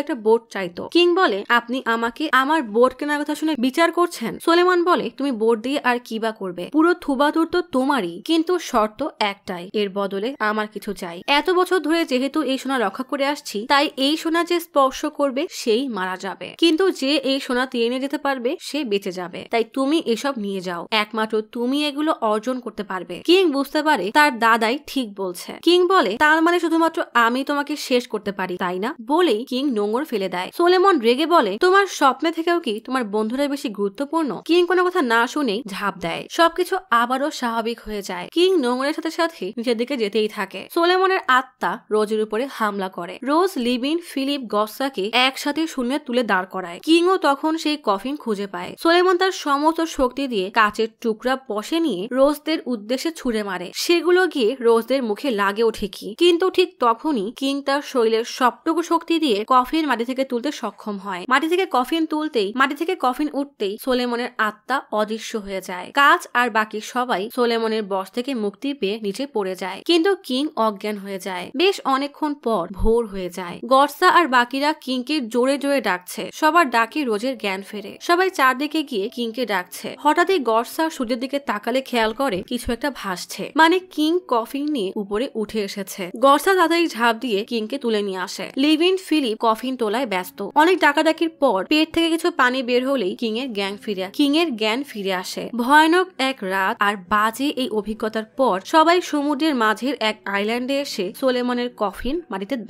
একটা বোট চাইতো। কিং বলে, আপনি আমাকে আমার বোট কেনার কথা শুনে বিচার করছেন? সোলেমন বলে, তুমি বোট দিয়ে আর কি বা করবে? পুরো থুবাতুর তো তোমারই, কিন্তু শর্ত একটাই, এর বদলে আমার কিছু চাই। এত বছর ধরে যেহেতু এই সোনা রক্ষা করে আসছি, তাই এই সোনা যে স্পর্শ করবে সেই মারা যাবে, কিন্তু যে এই সোনা তীরে নিয়ে যেতে পারবে সে বেঁচে যাবে। তাই তুমি এসব নিয়ে যাও, একমাত্র তুমি এগুলো অর্জন করতে পারবে। কিং বুঝতে পারে তার দাদাই ঠিক বলছে। কিং বলে, তার মানে শুধুমাত্র আমি তোমাকে শেষ করতে পারি, তাই না? বলেই কিং নোঙর ফেলে দেয়। সোলেমন রেগে বলে, তোমার স্বপ্নে থেকেও কি তোমার বন্ধুরা বেশি গুরুত্বপূর্ণ? কিং কোনো কথা না শুনেই ঝাঁপ দেয়। সবকিছু আবারও স্বাভাবিক হয়ে যায়। কিং নোঙরের সাথে সাথে নিচের দিকে যেতেই থাকে। সোলেমনের আত্মা রোজের উপরে হামলা করে। রোজ, লিভিন, ফিলিপ, গসাকে একসাথে শূন্যে তুলে দাঁড় করায়। কিংও তখন সেই কফিন খুঁজে পায়। সোলেমন তার সমস্ত শক্তি দিয়ে কাচের টুকরা বসে নিয়ে রোজদের উদ্দেশ্যে ছুঁড়ে মারে। সেগুলো গিয়ে রোজদের মুখে লাগেও ঠিকই, কিন্তু ঠিক তখনই কিং তার শরীরের সবটুকু শক্তি দিয়ে কফিন মাটি থেকে তুলতে সক্ষম হয়। মাটি থেকে কফিন উঠতেই সোলেমনের আত্মা অদৃশ্য হয়ে যায়। কাচ আর বাকি সবাই সোলেমনের বশ থেকে মুক্তি পেয়ে নিচে পড়ে যায়, কিন্তু কিং অজ্ঞান হয়ে যায়। বেশ অনেকক্ষণ পর ভোর হয়ে যায়। গর্সা আর বাকিরা কিংকে জোরে জোরে ডাকছে। সবার ডাকে রোজের জ্ঞান ফেরে। সবাই চারদিকে গিয়ে কিংকে ডাকছে। হঠাৎই গর্সা সূর্যের দিকে তাকালে খেয়াল করে কিছু একটা ভাসছে, মানে কিং কফিন নিয়ে উপরে উঠে এসেছে। গর্সা তাড়াতাড়ি ঝাঁপ দিয়ে কিংকে তুলে নিয়ে আসে। লিভিন, ফিলিপ কফিন তোলায় ব্যস্ত। অনেক ডাকাডাকির পর পেট থেকে কিছু পানি বের হলেই কিং এর জ্ঞান ফিরে আসে। ভয়ানক এক রাত আর বাজে এই অভিজ্ঞতার পর সবাই সমুদ্রের মাঝের এক আইল্যান্ডে এসে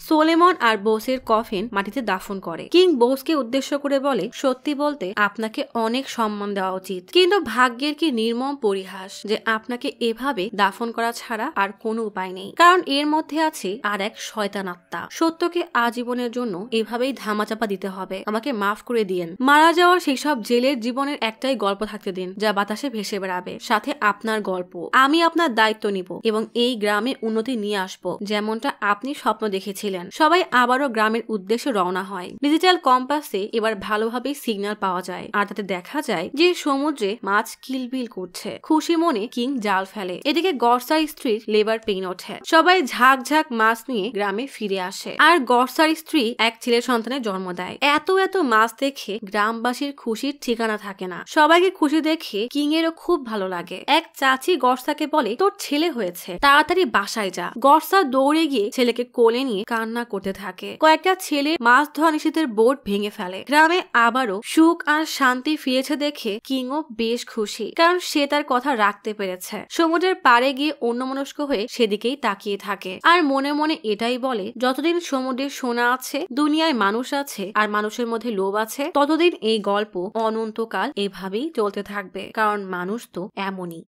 সোলেমন আর বোসের কফিন মাটিতে দাফন করে। কিং বোসকে উদ্দেশ্য করে বলে, সত্যি বলতে আপনাকে অনেক সম্মান দেওয়া উচিত, কিন্তু ভাগ্যের কি নির্মম পরিহাস যে আপনাকে এভাবে দাফন করা ছাড়া আর কোনো উপায় নেই, কারণ এর মধ্যে আছে আর এক শয়তান আত্মা। সত্যকে আজীবনের জন্য এভাবেই ধামাচাপা দিতে হবে। আমাকে মাফ করে দিয়েন। মারা যাওয়া সেই সব জেলের জীবনের একটাই গল্প থাকতে দিন যা বাতাসে ভেসে বেড়াবে, সাথে আপনার গল্প। আমি আপনার দায়িত্ব নিব এবং এই গ্রামে উন্নতি নিয়ে আসবো, যেমনটা আপনি স্বপ্ন দেখেছিলেন। সবাই আবারও গ্রামের উদ্দেশ্যে রওনা হয়। ডিজিটাল কম্পাসে এবার ভালোভাবে সিগন্যাল পাওয়া যায়, আর তাতে দেখা যায় যে সমুদ্রে মাছ কিলবিল করছে। খুশি মনে কিং জাল ফেলে। এদিকে গর্সার স্ত্রীর লেবার পেইন ওঠে। সবাই ঝাঁক ঝাঁক মাছ নিয়ে গ্রামে ফিরে আসে, আর গর্সার স্ত্রী এক ছেলে সন্তানের জন্ম দেয়। এত মাছ দেখে গ্রামবাসীর খুশির ঠিকানা থাকে না। সবাইকে খুশি দেখে কিং এরও খুব ভালো লাগে। এক চাচি গর্সাকে বলে, তোর ছেলে হয়েছে, তাড়াতাড়ি বাসায় যা। গর্সা দৌড়ে গিয়ে ছেলেকে কোলে নিয়ে কান্না করতে থাকে। কয়েকটা ছেলে মাছ ধরা নিষেধের বোট ভেঙে ফেলে। গ্রামে আবারও সুখ আর শান্তি ফিরেছে দেখে কিংও বেশ খুশি, কারণ সে তার কথা রাখতে পেরেছে। সমুদ্রের পাড়ে গিয়ে অন্যমনস্ক হয়ে সেদিকেই তাকিয়ে থাকে, আর মনে মনে এটাই বলে, যতদিন সমুদ্রের সোনা আছে, দুনিয়ায় মানুষ আছে, আর মানুষের মধ্যে লোভ আছে, ততদিন এই গল্প অনন্তকাল এভাবেই চলতে থাকবে, কারণ মানুষ তো এমনই।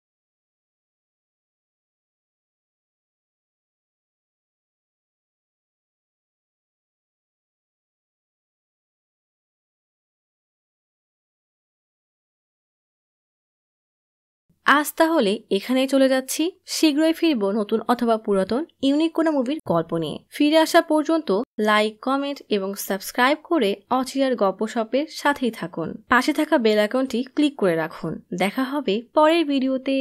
আজ তাহলে এখানেই চলে যাচ্ছি। শীঘ্রই ফিরবো নতুন অথবা পুরাতন ইউনিক কোনো মুভির গল্প নিয়ে। ফিরে আসা পর্যন্ত লাইক, কমেন্ট এবং সাবস্ক্রাইব করে অচিরার গল্পসপের সাথেই থাকুন। পাশে থাকা বেল আইকনটি ক্লিক করে রাখুন। দেখা হবে পরের ভিডিওতে।